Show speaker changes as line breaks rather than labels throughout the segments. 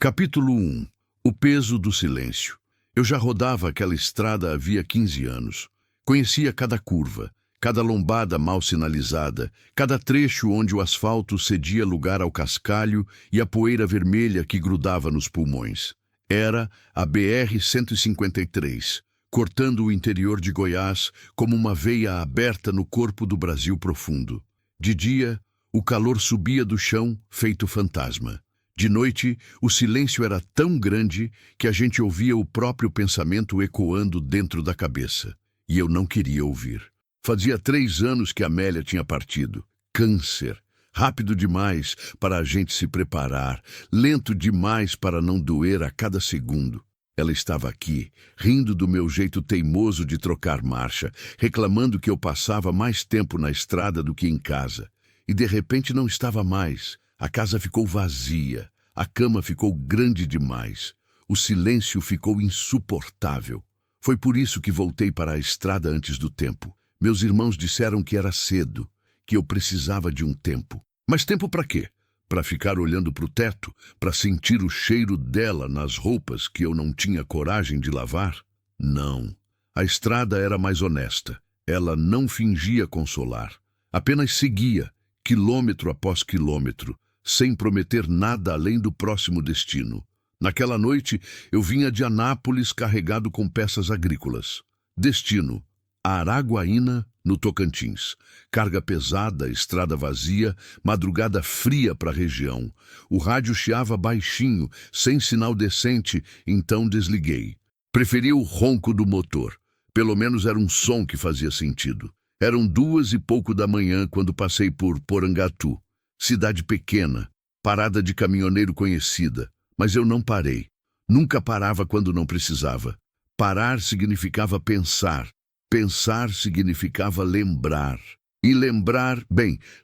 Capítulo 1. O peso do silêncio. Eu já rodava aquela estrada havia 15 anos. Conhecia cada curva, cada lombada mal sinalizada, cada trecho onde o asfalto cedia lugar ao cascalho e a poeira vermelha que grudava nos pulmões. Era a BR-153, cortando o interior de Goiás como uma veia aberta no corpo do Brasil profundo. De dia, o calor subia do chão, feito fantasma. De noite, o silêncio era tão grande que a gente ouvia o próprio pensamento ecoando dentro da cabeça. E eu não queria ouvir. Fazia 3 anos que Amélia tinha partido. Câncer. Rápido demais para a gente se preparar, lento demais para não doer a cada segundo. Ela estava aqui, rindo do meu jeito teimoso de trocar marcha, reclamando que eu passava mais tempo na estrada do que em casa. E de repente não estava mais. A casa ficou vazia, a cama ficou grande demais, o silêncio ficou insuportável. Foi por isso que voltei para a estrada antes do tempo. Meus irmãos disseram que era cedo, que eu precisava de um tempo. Mas tempo para quê? Para ficar olhando para o teto, para sentir o cheiro dela nas roupas que eu não tinha coragem de lavar? Não. A estrada era mais honesta. Ela não fingia consolar. Apenas seguia, quilômetro após quilômetro, sem prometer nada além do próximo destino. Naquela noite, eu vinha de Anápolis carregado com peças agrícolas. Destino: Araguaína, no Tocantins. Carga pesada, estrada vazia, madrugada fria para a região. O rádio chiava baixinho, sem sinal decente, então desliguei. Preferi o ronco do motor. Pelo menos era um som que fazia sentido. Eram 2 e pouco da manhã quando passei por Porangatu. Cidade pequena, parada de caminhoneiro conhecida. Mas eu não parei. Nunca parava quando não precisava. Parar significava pensar. Pensar significava lembrar. E lembrar,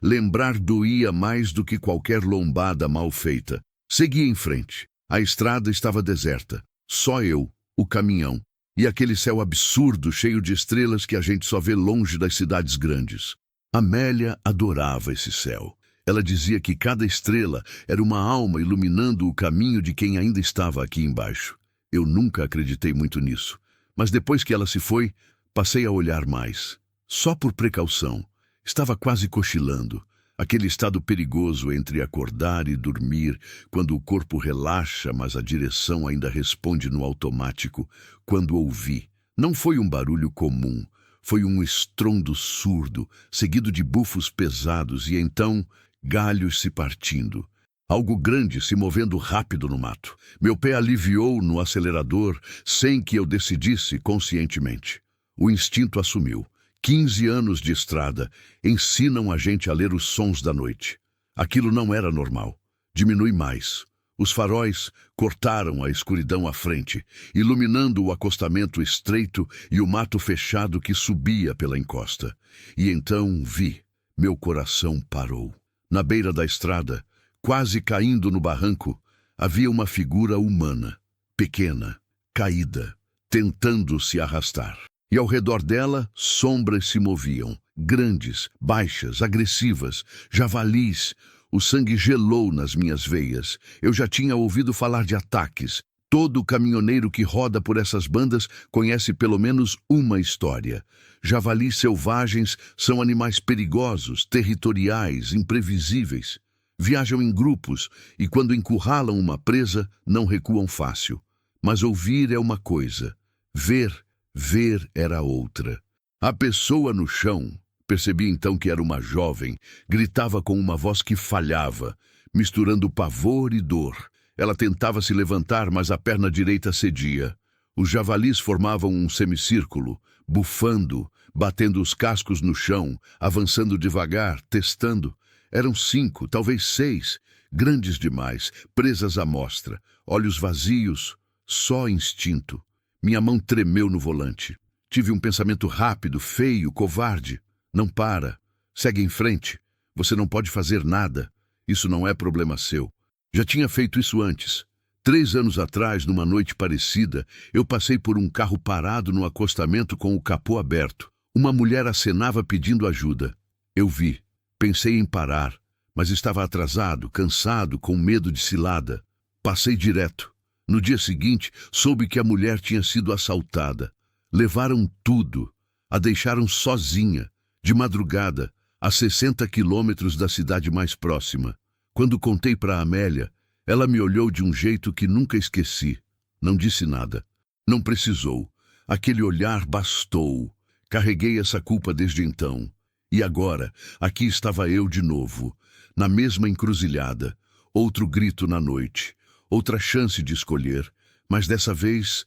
lembrar doía mais do que qualquer lombada mal feita. Segui em frente. A estrada estava deserta. Só eu, o caminhão, e aquele céu absurdo cheio de estrelas que a gente só vê longe das cidades grandes. Amélia adorava esse céu. Ela dizia que cada estrela era uma alma iluminando o caminho de quem ainda estava aqui embaixo. Eu nunca acreditei muito nisso, mas depois que ela se foi, passei a olhar mais. Só por precaução. Estava quase cochilando. Aquele estado perigoso entre acordar e dormir, quando o corpo relaxa, mas a direção ainda responde no automático. Quando ouvi, não foi um barulho comum, foi um estrondo surdo, seguido de bufos pesados e então galhos se partindo. Algo grande se movendo rápido no mato. Meu pé aliviou no acelerador sem que eu decidisse conscientemente. O instinto assumiu. 15 anos de estrada ensinam a gente a ler os sons da noite. Aquilo não era normal. Diminui mais. Os faróis cortaram a escuridão à frente, iluminando o acostamento estreito e o mato fechado que subia pela encosta. E então vi. Meu coração parou. Na beira da estrada, quase caindo no barranco, havia uma figura humana, pequena, caída, tentando se arrastar. E ao redor dela, sombras se moviam, grandes, baixas, agressivas, javalis. O sangue gelou nas minhas veias. Eu já tinha ouvido falar de ataques. Todo caminhoneiro que roda por essas bandas conhece pelo menos uma história. Javalis selvagens são animais perigosos, territoriais, imprevisíveis. Viajam em grupos e, quando encurralam uma presa, não recuam fácil. Mas ouvir é uma coisa, ver era outra. A pessoa no chão, percebi então que era uma jovem, gritava com uma voz que falhava, misturando pavor e dor. Ela tentava se levantar, mas a perna direita cedia. Os javalis formavam um semicírculo, bufando, batendo os cascos no chão, avançando devagar, testando. Eram 5, talvez 6, grandes demais, presas à mostra, olhos vazios, só instinto. Minha mão tremeu no volante. Tive um pensamento rápido, feio, covarde. Não para. Segue em frente. Você não pode fazer nada. Isso não é problema seu. Já tinha feito isso antes. 3 anos atrás, numa noite parecida, eu passei por um carro parado no acostamento com o capô aberto. Uma mulher acenava pedindo ajuda. Eu vi. Pensei em parar, mas estava atrasado, cansado, com medo de cilada. Passei direto. No dia seguinte, soube que a mulher tinha sido assaltada. Levaram tudo. A deixaram sozinha, de madrugada, a 60 quilômetros da cidade mais próxima. Quando contei para Amélia, ela me olhou de um jeito que nunca esqueci. Não disse nada. Não precisou. Aquele olhar bastou. Carreguei essa culpa desde então. E agora, aqui estava eu de novo, na mesma encruzilhada. Outro grito na noite. Outra chance de escolher. Mas dessa vez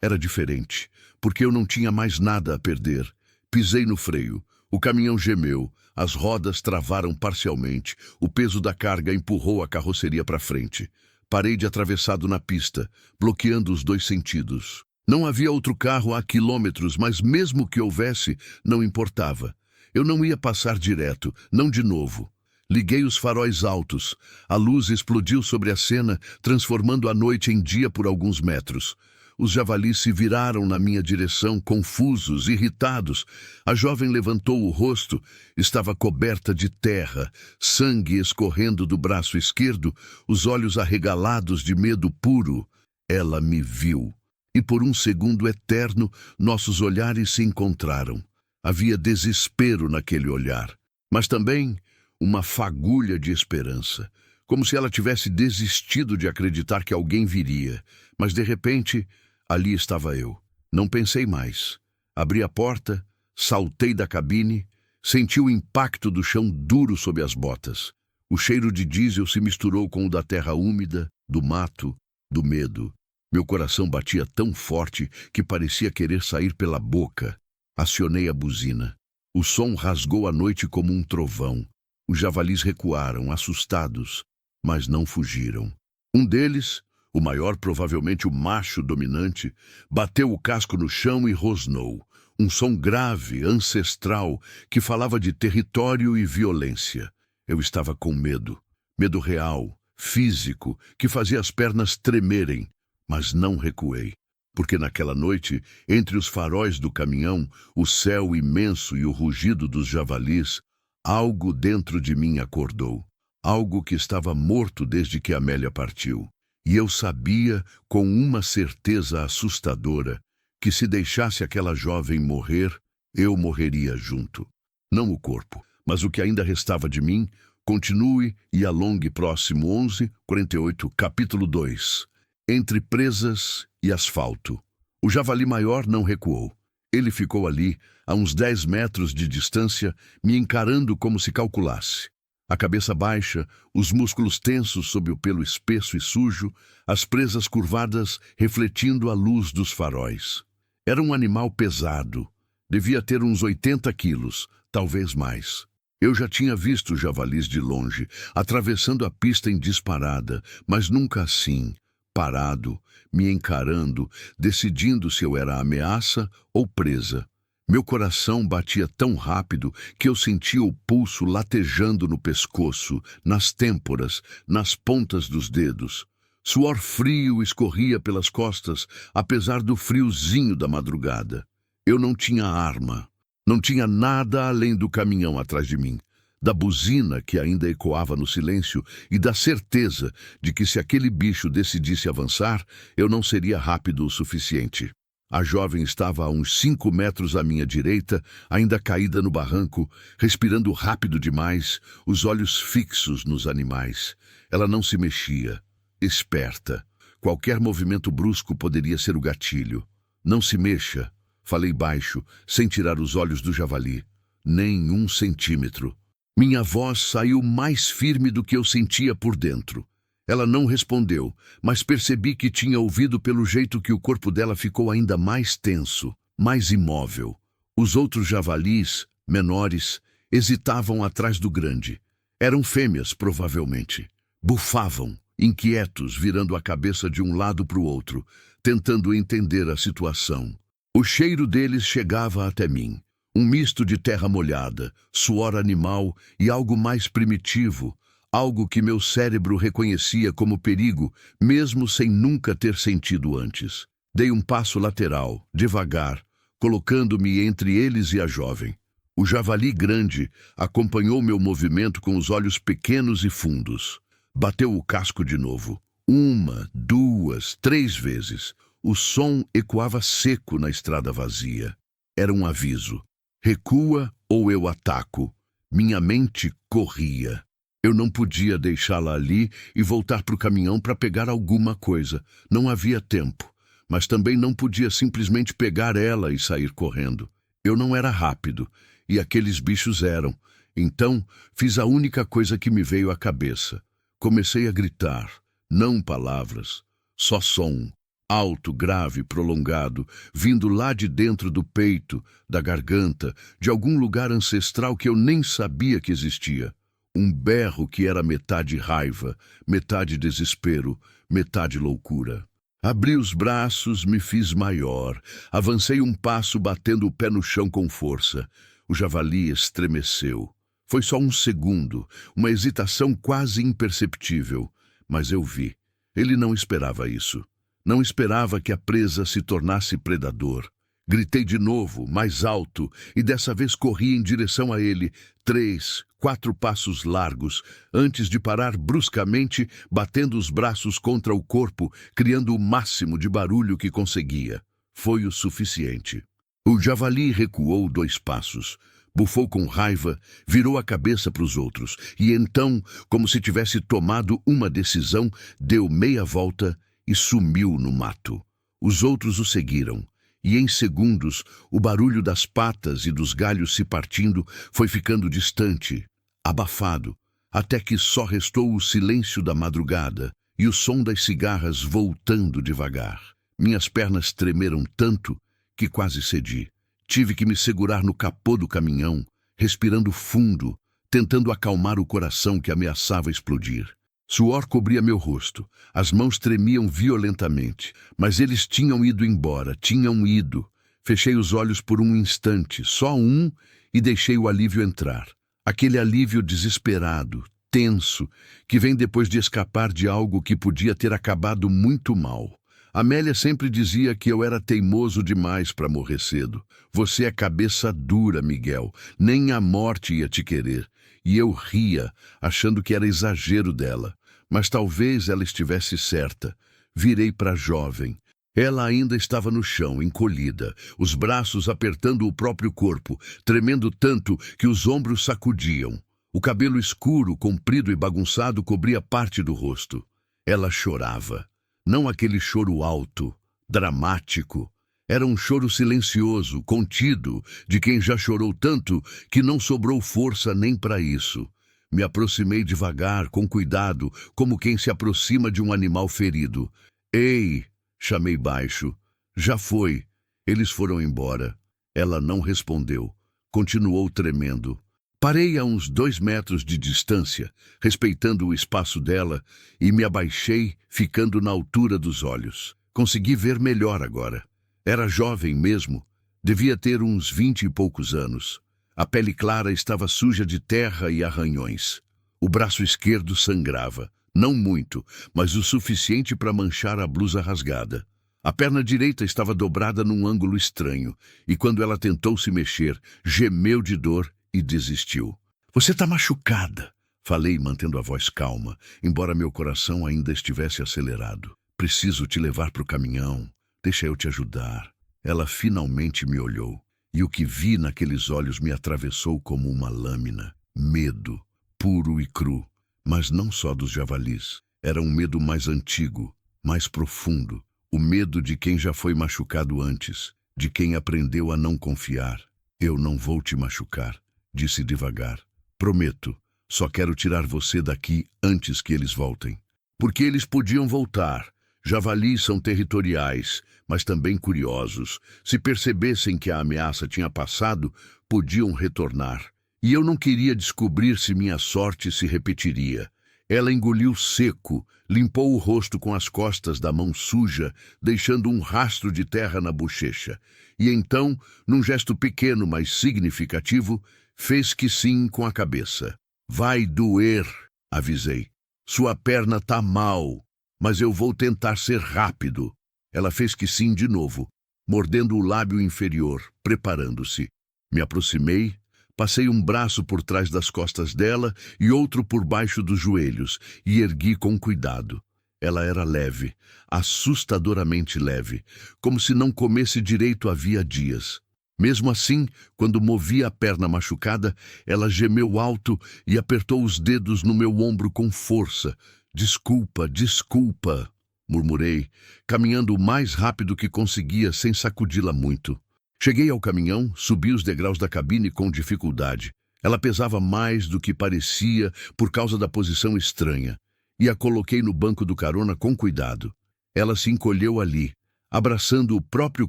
era diferente, porque eu não tinha mais nada a perder. Pisei no freio. O caminhão gemeu. As rodas travaram parcialmente. O peso da carga empurrou a carroceria para frente. Parei de atravessado na pista, bloqueando os dois sentidos. Não havia outro carro há quilômetros, mas mesmo que houvesse, não importava. Eu não ia passar direto, não de novo. Liguei os faróis altos. A luz explodiu sobre a cena, transformando a noite em dia por alguns metros. Os javalis se viraram na minha direção, confusos, irritados. A jovem levantou o rosto. Estava coberta de terra, sangue escorrendo do braço esquerdo, os olhos arregalados de medo puro. Ela me viu. E por um segundo eterno, nossos olhares se encontraram. Havia desespero naquele olhar, mas também uma fagulha de esperança, como se ela tivesse desistido de acreditar que alguém viria. Mas de repente, ali estava eu. Não pensei mais. Abri a porta, saltei da cabine, senti o impacto do chão duro sob as botas. O cheiro de diesel se misturou com o da terra úmida, do mato, do medo. Meu coração batia tão forte que parecia querer sair pela boca. Acionei a buzina. O som rasgou a noite como um trovão. Os javalis recuaram, assustados, mas não fugiram. Um deles, o maior, provavelmente o macho dominante, bateu o casco no chão e rosnou. Um som grave, ancestral, que falava de território e violência. Eu estava com medo. Medo real, físico, que fazia as pernas tremerem. Mas não recuei, porque naquela noite, entre os faróis do caminhão, o céu imenso e o rugido dos javalis, algo dentro de mim acordou. Algo que estava morto desde que Amélia partiu. E eu sabia, com uma certeza assustadora, que se deixasse aquela jovem morrer, eu morreria junto. Não o corpo, mas o que ainda restava de mim. Continue e alongue próximo 11:48, capítulo 2. Entre presas e asfalto. O javali maior não recuou. Ele ficou ali, a uns 10 metros de distância, me encarando como se calculasse. A cabeça baixa, os músculos tensos sob o pelo espesso e sujo, as presas curvadas refletindo a luz dos faróis. Era um animal pesado. Devia ter uns 80 quilos, talvez mais. Eu já tinha visto javalis de longe, atravessando a pista em disparada, mas nunca assim, parado, me encarando, decidindo se eu era ameaça ou presa. Meu coração batia tão rápido que eu sentia o pulso latejando no pescoço, nas têmporas, nas pontas dos dedos. Suor frio escorria pelas costas, apesar do friozinho da madrugada. Eu não tinha arma. Não tinha nada além do caminhão atrás de mim, da buzina que ainda ecoava no silêncio e da certeza de que se aquele bicho decidisse avançar, eu não seria rápido o suficiente. A jovem estava a uns 5 metros à minha direita, ainda caída no barranco, respirando rápido demais, os olhos fixos nos animais. Ela não se mexia, esperta. Qualquer movimento brusco poderia ser o gatilho. Não se mexa, falei baixo, sem tirar os olhos do javali. Nem 1 centímetro. Minha voz saiu mais firme do que eu sentia por dentro. Ela não respondeu, mas percebi que tinha ouvido pelo jeito que o corpo dela ficou ainda mais tenso, mais imóvel. Os outros javalis, menores, hesitavam atrás do grande. Eram fêmeas, provavelmente. Bufavam, inquietos, virando a cabeça de um lado para o outro, tentando entender a situação. O cheiro deles chegava até mim. Um misto de terra molhada, suor animal e algo mais primitivo, algo que meu cérebro reconhecia como perigo, mesmo sem nunca ter sentido antes. Dei um passo lateral, devagar, colocando-me entre eles e a jovem. O javali grande acompanhou meu movimento com os olhos pequenos e fundos. Bateu o casco de novo. Uma, duas, três vezes. O som ecoava seco na estrada vazia. Era um aviso. Recua ou eu ataco. Minha mente corria. Eu não podia deixá-la ali e voltar para o caminhão para pegar alguma coisa. Não havia tempo. Mas também não podia simplesmente pegar ela e sair correndo. Eu não era rápido, e aqueles bichos eram. Então, fiz a única coisa que me veio à cabeça. Comecei a gritar. Não palavras, só som. Alto, grave, prolongado, vindo lá de dentro do peito, da garganta, de algum lugar ancestral que eu nem sabia que existia. Um berro que era metade raiva, metade desespero, metade loucura. Abri os braços, me fiz maior. Avancei um passo, batendo o pé no chão com força. O javali estremeceu. Foi só um segundo, uma hesitação quase imperceptível. Mas eu vi. Ele não esperava isso. Não esperava que a presa se tornasse predador. Gritei de novo, mais alto, e dessa vez corri em direção a ele, 3, 4 passos largos, antes de parar bruscamente, batendo os braços contra o corpo, criando o máximo de barulho que conseguia. Foi o suficiente. O javali recuou 2 passos. Bufou com raiva, virou a cabeça para os outros, e então, como se tivesse tomado uma decisão, deu meia volta e sumiu no mato. Os outros o seguiram. E em segundos, o barulho das patas e dos galhos se partindo foi ficando distante, abafado, até que só restou o silêncio da madrugada e o som das cigarras voltando devagar. Minhas pernas tremeram tanto que quase cedi. Tive que me segurar no capô do caminhão, respirando fundo, tentando acalmar o coração que ameaçava explodir. Suor cobria meu rosto, as mãos tremiam violentamente, mas eles tinham ido embora, tinham ido. Fechei os olhos por um instante, só um, e deixei o alívio entrar. Aquele alívio desesperado, tenso, que vem depois de escapar de algo que podia ter acabado muito mal. Amélia sempre dizia que eu era teimoso demais para morrer cedo. Você é cabeça dura, Miguel, nem a morte ia te querer. E eu ria, achando que era exagero dela. Mas talvez ela estivesse certa. Virei para a jovem. Ela ainda estava no chão, encolhida, os braços apertando o próprio corpo, tremendo tanto que os ombros sacudiam. O cabelo escuro, comprido e bagunçado cobria parte do rosto. Ela chorava. Não aquele choro alto, dramático. Era um choro silencioso, contido, de quem já chorou tanto que não sobrou força nem para isso. Me aproximei devagar, com cuidado, como quem se aproxima de um animal ferido. Ei! Chamei baixo. Já foi. Eles foram embora. Ela não respondeu. Continuou tremendo. Parei a uns 2 metros de distância, respeitando o espaço dela, e me abaixei, ficando na altura dos olhos. Consegui ver melhor agora. Era jovem mesmo. Devia ter uns 20 e poucos anos. A pele clara estava suja de terra e arranhões. O braço esquerdo sangrava. Não muito, mas o suficiente para manchar a blusa rasgada. A perna direita estava dobrada num ângulo estranho, e quando ela tentou se mexer, gemeu de dor e desistiu. Você está machucada, falei mantendo a voz calma, embora meu coração ainda estivesse acelerado. Preciso te levar para o caminhão. Deixa eu te ajudar. Ela finalmente me olhou, e o que vi naqueles olhos me atravessou como uma lâmina. Medo, puro e cru. Mas não só dos javalis. Era um medo mais antigo, mais profundo. O medo de quem já foi machucado antes, de quem aprendeu a não confiar. Eu não vou te machucar, disse devagar. Prometo, só quero tirar você daqui antes que eles voltem. Porque eles podiam voltar. Javalis são territoriais, mas também curiosos. Se percebessem que a ameaça tinha passado, podiam retornar. E eu não queria descobrir se minha sorte se repetiria. Ela engoliu seco, limpou o rosto com as costas da mão suja, deixando um rastro de terra na bochecha. E então, num gesto pequeno, mas significativo, fez que sim com a cabeça. Vai doer, avisei. Sua perna tá mal, mas eu vou tentar ser rápido. Ela fez que sim de novo, mordendo o lábio inferior, preparando-se. Me aproximei, Passei um braço por trás das costas dela e outro por baixo dos joelhos e ergui com cuidado. Ela era leve, assustadoramente leve, como se não comesse direito havia dias. Mesmo assim, quando movi a perna machucada, ela gemeu alto e apertou os dedos no meu ombro com força. Desculpa, desculpa, murmurei, caminhando o mais rápido que conseguia sem sacudi-la muito. Cheguei ao caminhão, subi os degraus da cabine com dificuldade. Ela pesava mais do que parecia por causa da posição estranha, e a coloquei no banco do carona com cuidado. Ela se encolheu ali, abraçando o próprio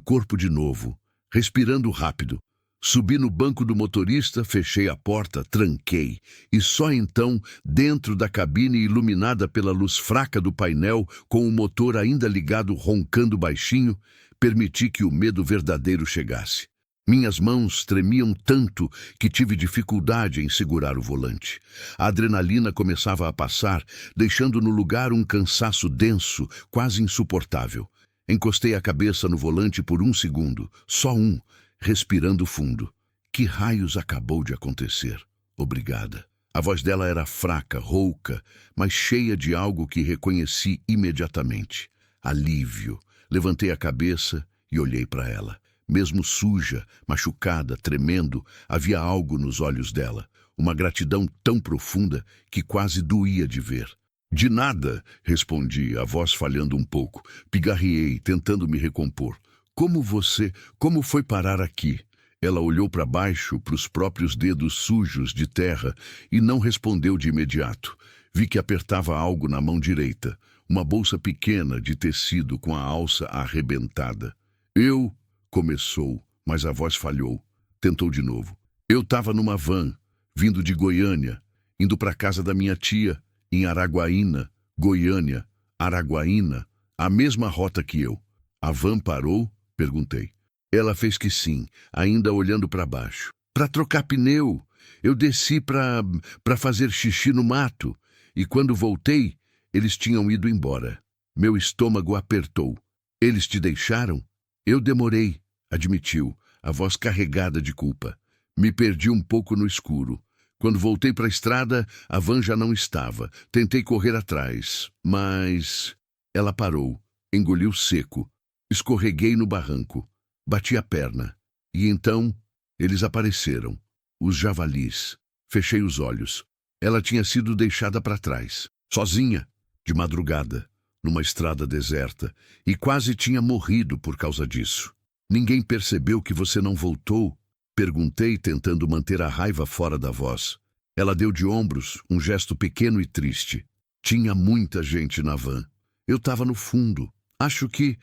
corpo de novo, respirando rápido. Subi no banco do motorista, fechei a porta, tranquei, e só então, dentro da cabine iluminada pela luz fraca do painel, com o motor ainda ligado roncando baixinho, permiti que o medo verdadeiro chegasse. Minhas mãos tremiam tanto que tive dificuldade em segurar o volante. A adrenalina começava a passar, deixando no lugar um cansaço denso, quase insuportável. Encostei a cabeça no volante por um segundo, só um, respirando fundo. Que raios acabou de acontecer? Obrigada. A voz dela era fraca, rouca, mas cheia de algo que reconheci imediatamente. Alívio. Levantei a cabeça e olhei para ela. Mesmo suja, machucada, tremendo, havia algo nos olhos dela. Uma gratidão tão profunda que quase doía de ver. De nada, respondi, a voz falhando um pouco. Pigarreei, tentando me recompor. Como foi parar aqui? Ela olhou para baixo, para os próprios dedos sujos de terra, e não respondeu de imediato. Vi que apertava algo na mão direita, uma bolsa pequena de tecido com a alça arrebentada. Começou, mas a voz falhou. Tentou de novo. Eu estava numa van, vindo de Goiânia, indo para a casa da minha tia, em Araguaína, Goiânia. Araguaína, a mesma rota que eu. A van parou? Perguntei. Ela fez que sim, ainda olhando para baixo. Para trocar pneu. Eu desci para fazer xixi no mato. E quando voltei, eles tinham ido embora. Meu estômago apertou. Eles te deixaram? Eu demorei, admitiu, a voz carregada de culpa. Me perdi um pouco no escuro. Quando voltei para a estrada, a van já não estava. Tentei correr atrás, mas... Ela parou, engoliu seco. Escorreguei no barranco. Bati a perna. E então, eles apareceram. Os javalis. Fechei os olhos. Ela tinha sido deixada para trás. Sozinha, de madrugada, numa estrada deserta, e quase tinha morrido por causa disso. Ninguém percebeu que você não voltou? Perguntei, tentando manter a raiva fora da voz. Ela deu de ombros, um gesto pequeno e triste. Tinha muita gente na van. Eu estava no fundo. Acho que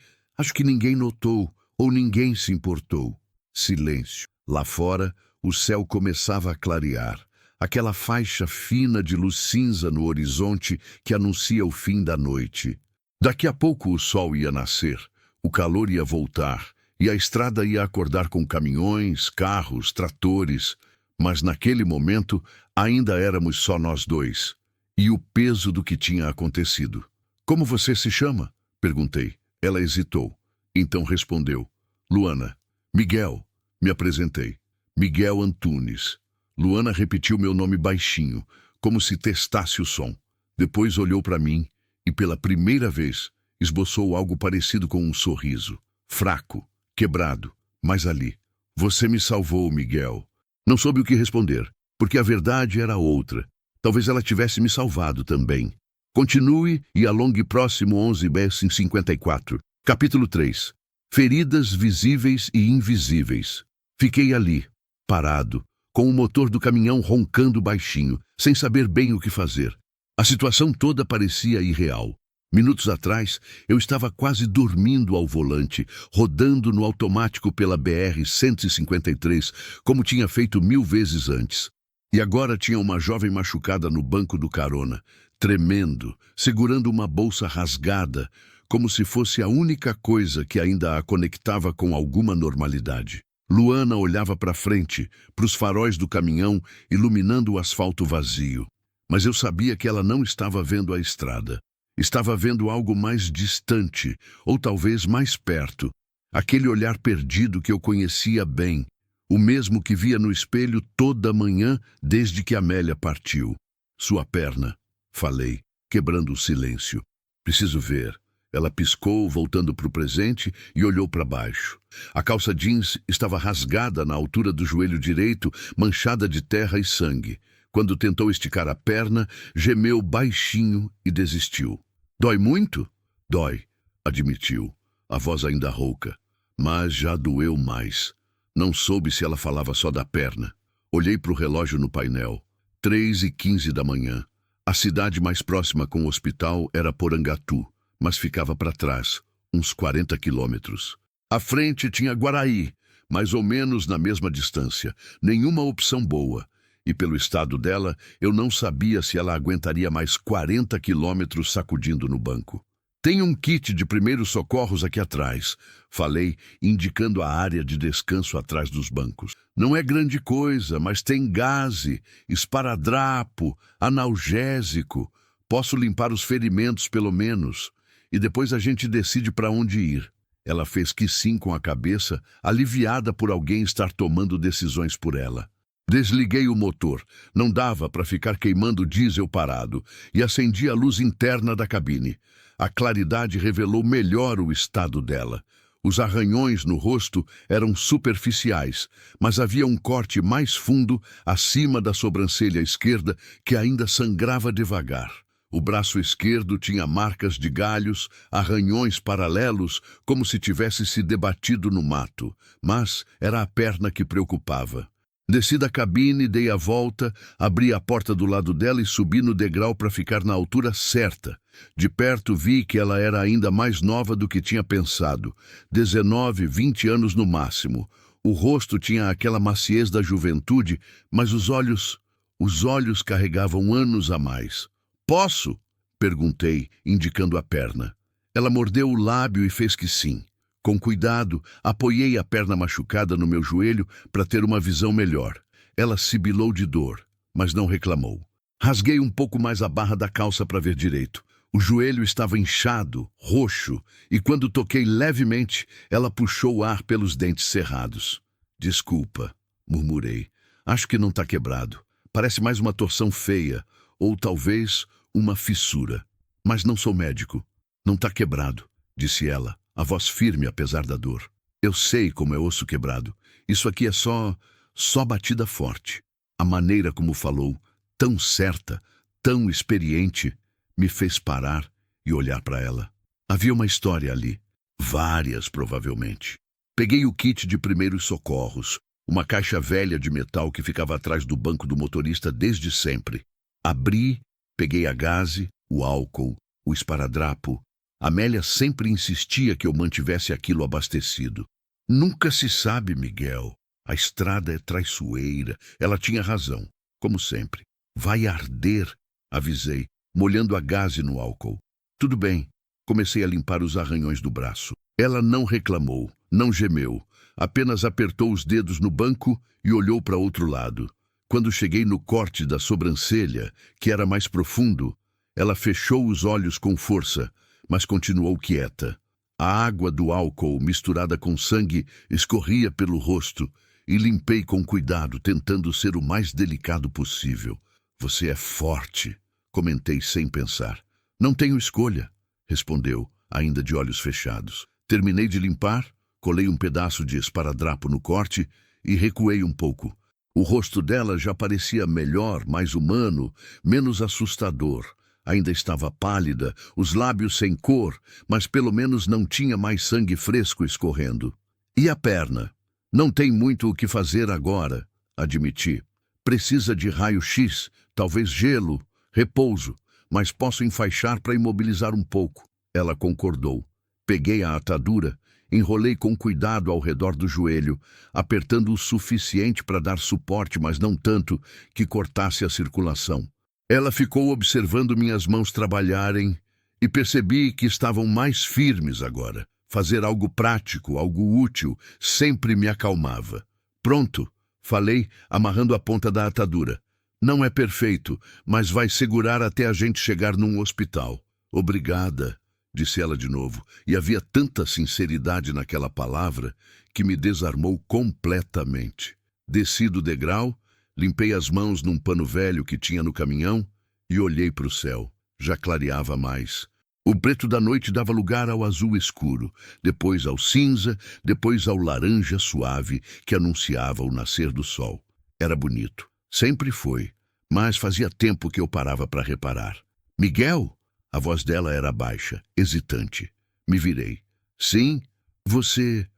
ninguém notou, ou ninguém se importou. Silêncio. Lá fora, o céu começava a clarear. Aquela faixa fina de luz cinza no horizonte que anuncia o fim da noite. Daqui a pouco o sol ia nascer, o calor ia voltar, e a estrada ia acordar com caminhões, carros, tratores. Mas naquele momento ainda éramos só nós dois, e o peso do que tinha acontecido. Como você se chama? Perguntei. Ela hesitou. Então respondeu. Luana. Miguel. Me apresentei. Miguel Antunes. Luana repetiu meu nome baixinho, como se testasse o som. Depois olhou para mim e, pela primeira vez, esboçou algo parecido com um sorriso. Fraco, quebrado, mas ali. Você me salvou, Miguel. Não soube o que responder, porque a verdade era outra. Talvez ela tivesse me salvado também. Continue e alongue próximo 11b54. Capítulo 3. Feridas visíveis e invisíveis. Fiquei ali, parado, com o motor do caminhão roncando baixinho, sem saber bem o que fazer. A situação toda parecia irreal. Minutos atrás, eu estava quase dormindo ao volante, rodando no automático pela BR-153, como tinha feito 1000 vezes antes. E agora tinha uma jovem machucada no banco do carona, tremendo, segurando uma bolsa rasgada, como se fosse a única coisa que ainda a conectava com alguma normalidade. Luana olhava para frente, para os faróis do caminhão, iluminando o asfalto vazio. Mas eu sabia que ela não estava vendo a estrada. Estava vendo algo mais distante, ou talvez mais perto. Aquele olhar perdido que eu conhecia bem. O mesmo que via no espelho toda manhã desde que Amélia partiu. Sua perna, falei, quebrando o silêncio. Preciso ver. Ela piscou, voltando para o presente, e olhou para baixo. A calça jeans estava rasgada na altura do joelho direito, manchada de terra e sangue. Quando tentou esticar a perna, gemeu baixinho e desistiu. Dói muito? Dói, admitiu, a voz ainda rouca. Mas já doeu mais. Não soube se ela falava só da perna. Olhei para o relógio no painel. 3h15 da manhã. A cidade mais próxima com o hospital era Porangatu, mas ficava para trás, uns 40 quilômetros. À frente tinha Guaraí, mais ou menos na mesma distância. Nenhuma opção boa. E pelo estado dela, eu não sabia se ela aguentaria mais 40 quilômetros sacudindo no banco. Tem um kit de primeiros socorros aqui atrás, falei, indicando a área de descanso atrás dos bancos. Não é grande coisa, mas tem gaze, esparadrapo, analgésico. Posso limpar os ferimentos, pelo menos. E depois a gente decide para onde ir. Ela fez que sim com a cabeça, aliviada por alguém estar tomando decisões por ela. Desliguei o motor. Não dava para ficar queimando diesel parado, e acendi a luz interna da cabine. A claridade revelou melhor o estado dela. Os arranhões no rosto eram superficiais, mas havia um corte mais fundo acima da sobrancelha esquerda que ainda sangrava devagar. O braço esquerdo tinha marcas de galhos, arranhões paralelos, como se tivesse se debatido no mato, mas era a perna que preocupava. Desci da cabine, dei a volta, abri a porta do lado dela e subi no degrau para ficar na altura certa. De perto vi que ela era ainda mais nova do que tinha pensado. 19, 20 anos no máximo. O rosto tinha aquela maciez da juventude, mas os olhos carregavam anos a mais. Posso? Perguntei, indicando a perna. Ela mordeu o lábio e fez que sim. Com cuidado, apoiei a perna machucada no meu joelho para ter uma visão melhor. Ela sibilou de dor, mas não reclamou. Rasguei um pouco mais a barra da calça para ver direito. O joelho estava inchado, roxo, e quando toquei levemente, ela puxou o ar pelos dentes cerrados. Desculpa, murmurei. Acho que não está quebrado. Parece mais uma torção feia, ou talvez uma fissura. Mas não sou médico. Não está quebrado, disse ela. A voz firme apesar da dor. Eu sei como é osso quebrado. Isso aqui é só batida forte. A maneira como falou, tão certa, tão experiente, me fez parar e olhar para ela. Havia uma história ali. Várias, provavelmente. Peguei o kit de primeiros socorros, uma caixa velha de metal que ficava atrás do banco do motorista desde sempre. Abri, peguei a gaze, o álcool, o esparadrapo. Amélia sempre insistia que eu mantivesse aquilo abastecido. Nunca se sabe, Miguel. A estrada é traiçoeira. Ela tinha razão, como sempre. Vai arder, avisei, molhando a gaze no álcool. Tudo bem. Comecei a limpar os arranhões do braço. Ela não reclamou, não gemeu. Apenas apertou os dedos no banco e olhou para outro lado. Quando cheguei no corte da sobrancelha, que era mais profundo, ela fechou os olhos com força, mas continuou quieta. A água do álcool, misturada com sangue, escorria pelo rosto e limpei com cuidado, tentando ser o mais delicado possível. Você é forte, comentei sem pensar. Não tenho escolha, respondeu, ainda de olhos fechados. Terminei de limpar, colei um pedaço de esparadrapo no corte e recuei um pouco. O rosto dela já parecia melhor, mais humano, menos assustador. Ainda estava pálida, os lábios sem cor, mas pelo menos não tinha mais sangue fresco escorrendo. E a perna? Não tem muito o que fazer agora, admiti. Precisa de raio-x, talvez gelo, repouso, mas posso enfaixar para imobilizar um pouco. Ela concordou. Peguei a atadura, enrolei com cuidado ao redor do joelho, apertando o suficiente para dar suporte, mas não tanto que cortasse a circulação. Ela ficou observando minhas mãos trabalharem e percebi que estavam mais firmes agora. Fazer algo prático, algo útil, sempre me acalmava. Pronto, falei, amarrando a ponta da atadura. Não é perfeito, mas vai segurar até a gente chegar num hospital. Obrigada. disse ela de novo, e havia tanta sinceridade naquela palavra que me desarmou completamente. Desci do degrau, limpei as mãos num pano velho que tinha no caminhão e olhei para o céu. Já clareava mais. O preto da noite dava lugar ao azul escuro, depois ao cinza, depois ao laranja suave que anunciava o nascer do sol. Era bonito. Sempre foi, mas fazia tempo que eu parava para reparar. Miguel? A voz dela era baixa, hesitante. Me virei. Sim, você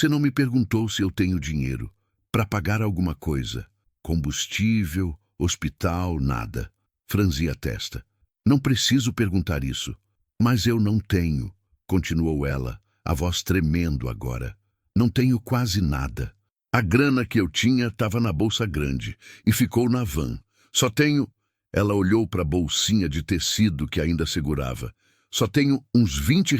não me perguntou se eu tenho dinheiro para pagar alguma coisa. Combustível, hospital, nada. Franzi a testa. Não preciso perguntar isso. Mas eu não tenho, continuou ela, a voz tremendo agora. Não tenho quase nada. A grana que eu tinha estava na bolsa grande e ficou na van. Só tenho... Ela olhou para a bolsinha de tecido que ainda segurava. Só tenho uns R$ 20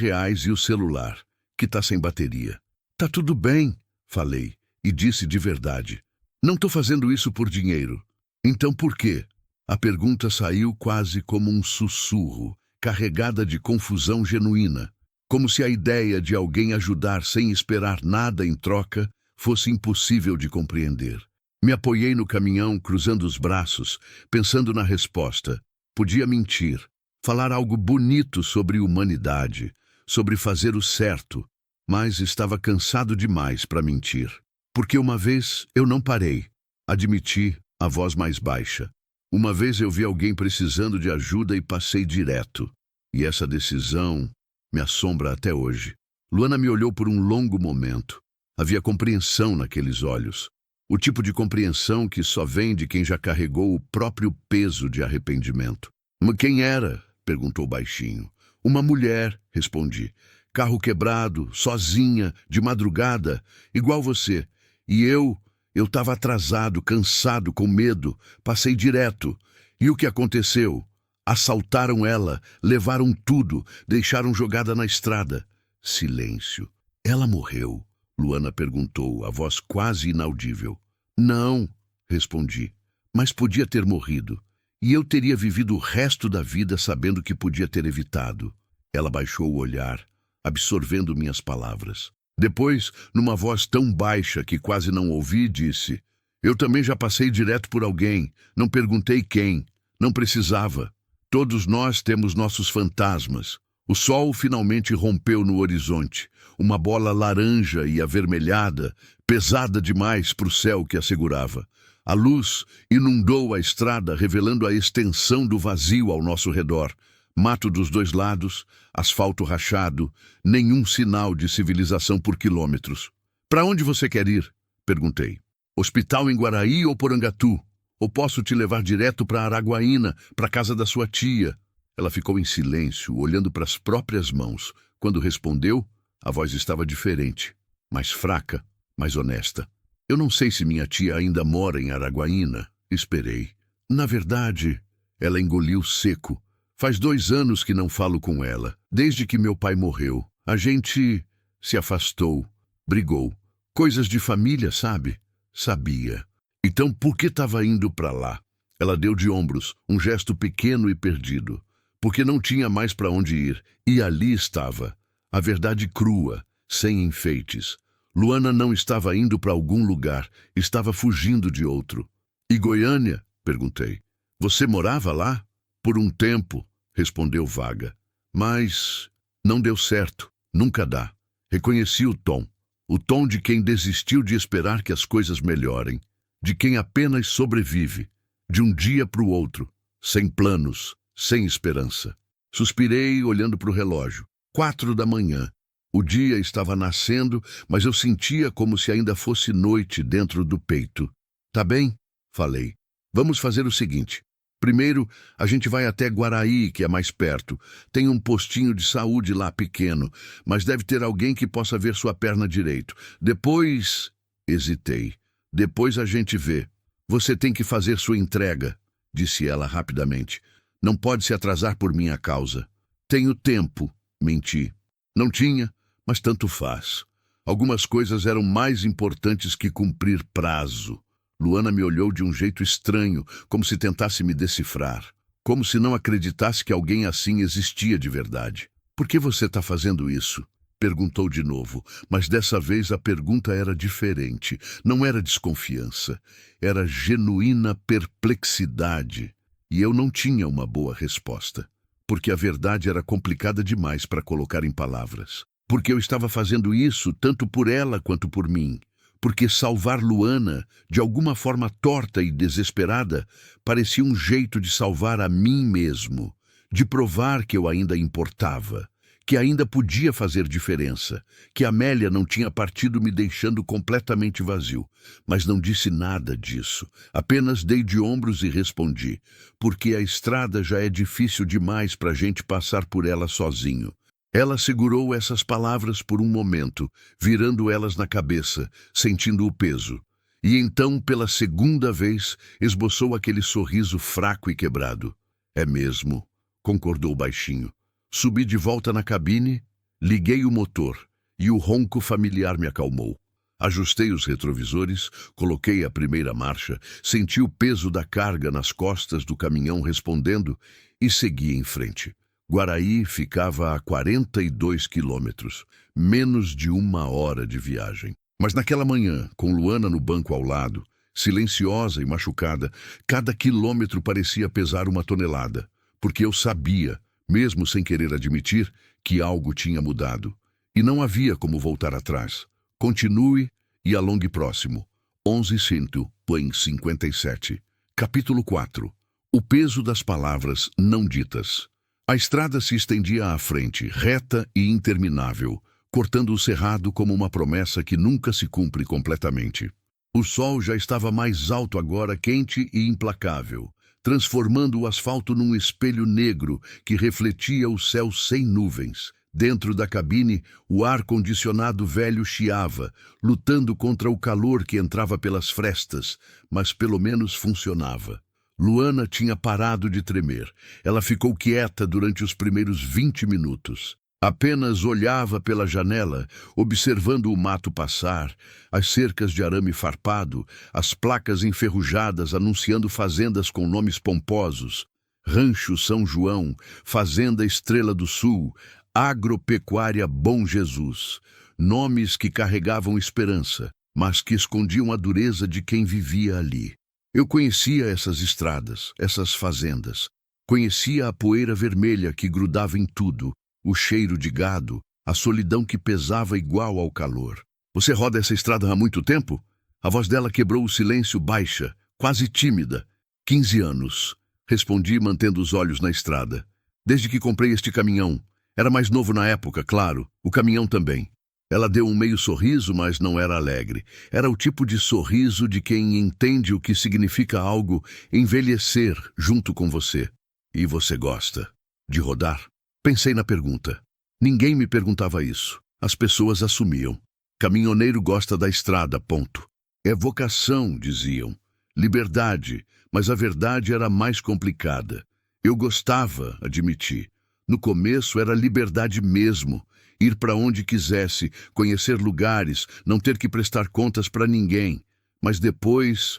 e o celular, que está sem bateria. Tá tudo bem, falei, e disse de verdade. Não estou fazendo isso por dinheiro. Então por quê? A pergunta saiu quase como um sussurro, carregada de confusão genuína, como se a ideia de alguém ajudar sem esperar nada em troca fosse impossível de compreender. Me apoiei no caminhão, cruzando os braços, pensando na resposta. Podia mentir, falar algo bonito sobre humanidade, sobre fazer o certo, mas estava cansado demais para mentir. Porque uma vez eu não parei, admiti, a voz mais baixa. Uma vez eu vi alguém precisando de ajuda e passei direto. E essa decisão me assombra até hoje. Luana me olhou por um longo momento. Havia compreensão naqueles olhos. O tipo de compreensão que só vem de quem já carregou o próprio peso de arrependimento. Quem era? Perguntou baixinho. Uma mulher, respondi. Carro quebrado, sozinha, de madrugada, igual você. E eu estava atrasado, cansado, com medo. Passei direto. E o que aconteceu? Assaltaram ela, levaram tudo, deixaram jogada na estrada. Silêncio. Ela morreu? Luana perguntou, a voz quase inaudível. Não, respondi, mas podia ter morrido. E eu teria vivido o resto da vida sabendo que podia ter evitado. Ela baixou o olhar, absorvendo minhas palavras. Depois, numa voz tão baixa que quase não ouvi, disse: Eu também já passei direto por alguém, não perguntei quem, não precisava. Todos nós temos nossos fantasmas. O sol finalmente rompeu no horizonte, uma bola laranja e avermelhada, pesada demais para o céu que a segurava. A luz inundou a estrada, revelando a extensão do vazio ao nosso redor. Mato dos dois lados, asfalto rachado, nenhum sinal de civilização por quilômetros. Para onde você quer ir? Perguntei. Hospital em Guaraí ou Porangatu? Ou posso te levar direto para Araguaína, para a casa da sua tia? Ela ficou em silêncio, olhando para as próprias mãos. Quando respondeu, a voz estava diferente, mais fraca, mais honesta. Eu não sei se minha tia ainda mora em Araguaína. Esperei. Na verdade, ela engoliu seco. Faz 2 anos que não falo com ela, desde que meu pai morreu. A gente se afastou, brigou. Coisas de família, sabe? Sabia. Então por que estava indo para lá? Ela deu de ombros, um gesto pequeno e perdido. Porque não tinha mais para onde ir, e ali estava, a verdade crua, sem enfeites. Luana não estava indo para algum lugar, estava fugindo de outro. E Goiânia? Perguntei. Você morava lá? Por um tempo, respondeu vaga. Mas não deu certo, nunca dá. Reconheci o tom de quem desistiu de esperar que as coisas melhorem, de quem apenas sobrevive, de um dia para o outro, sem planos, sem esperança. Suspirei olhando para o relógio. 4 da manhã. O dia estava nascendo, mas eu sentia como se ainda fosse noite dentro do peito. Tá bem? Falei. Vamos fazer o seguinte. Primeiro, a gente vai até Guaraí, que é mais perto. Tem um postinho de saúde lá pequeno, mas deve ter alguém que possa ver sua perna direito. Depois... Hesitei. Depois a gente vê. Você tem que fazer sua entrega, disse ela rapidamente. Não pode se atrasar por minha causa. Tenho tempo, menti. Não tinha, mas tanto faz. Algumas coisas eram mais importantes que cumprir prazo. Luana me olhou de um jeito estranho, como se tentasse me decifrar. Como se não acreditasse que alguém assim existia de verdade. Por que você está fazendo isso? Perguntou de novo, mas dessa vez a pergunta era diferente. Não era desconfiança, era genuína perplexidade. E eu não tinha uma boa resposta, porque a verdade era complicada demais para colocar em palavras. Porque eu estava fazendo isso tanto por ela quanto por mim. Porque salvar Luana, de alguma forma torta e desesperada, parecia um jeito de salvar a mim mesmo, de provar que eu ainda importava, que ainda podia fazer diferença, que Amélia não tinha partido me deixando completamente vazio. Mas não disse nada disso, apenas dei de ombros e respondi, porque a estrada já é difícil demais para a gente passar por ela sozinho. Ela segurou essas palavras por um momento, virando elas na cabeça, sentindo o peso. E então, pela segunda vez, esboçou aquele sorriso fraco e quebrado. É mesmo, concordou baixinho. Subi de volta na cabine, liguei o motor, e o ronco familiar me acalmou. Ajustei os retrovisores, coloquei a primeira marcha, senti o peso da carga nas costas do caminhão respondendo e segui em frente. Guaraí ficava a 42 quilômetros, menos de 1 hora de viagem. Mas naquela manhã, com Luana no banco ao lado, silenciosa e machucada, cada quilômetro parecia pesar 1 tonelada, porque eu sabia, mesmo sem querer admitir, que algo tinha mudado. E não havia como voltar atrás. Continue e alongue próximo. 11:57. Capítulo 4. O peso das palavras não ditas. A estrada se estendia à frente, reta e interminável, cortando o cerrado como uma promessa que nunca se cumpre completamente. O sol já estava mais alto agora, quente e implacável, transformando o asfalto num espelho negro que refletia o céu sem nuvens. Dentro da cabine, o ar-condicionado velho chiava, lutando contra o calor que entrava pelas frestas, mas pelo menos funcionava. Luana tinha parado de tremer. Ela ficou quieta durante os primeiros 20 minutos. Apenas olhava pela janela, observando o mato passar, as cercas de arame farpado, as placas enferrujadas anunciando fazendas com nomes pomposos. Rancho São João, Fazenda Estrela do Sul, Agropecuária Bom Jesus. Nomes que carregavam esperança, mas que escondiam a dureza de quem vivia ali. Eu conhecia essas estradas, essas fazendas. Conhecia a poeira vermelha que grudava em tudo, o cheiro de gado, a solidão que pesava igual ao calor. Você roda essa estrada há muito tempo? A voz dela quebrou o silêncio baixa, quase tímida. 15 anos, respondi mantendo os olhos na estrada. Desde que comprei este caminhão. Era mais novo na época, claro, o caminhão também. Ela deu um meio sorriso, mas não era alegre. Era o tipo de sorriso de quem entende o que significa algo envelhecer junto com você. E você gosta de rodar? Pensei na pergunta. Ninguém me perguntava isso. As pessoas assumiam. Caminhoneiro gosta da estrada, ponto. É vocação, diziam. Liberdade, mas a verdade era mais complicada. Eu gostava, admiti. No começo era liberdade mesmo. Ir para onde quisesse, conhecer lugares, não ter que prestar contas para ninguém. Mas depois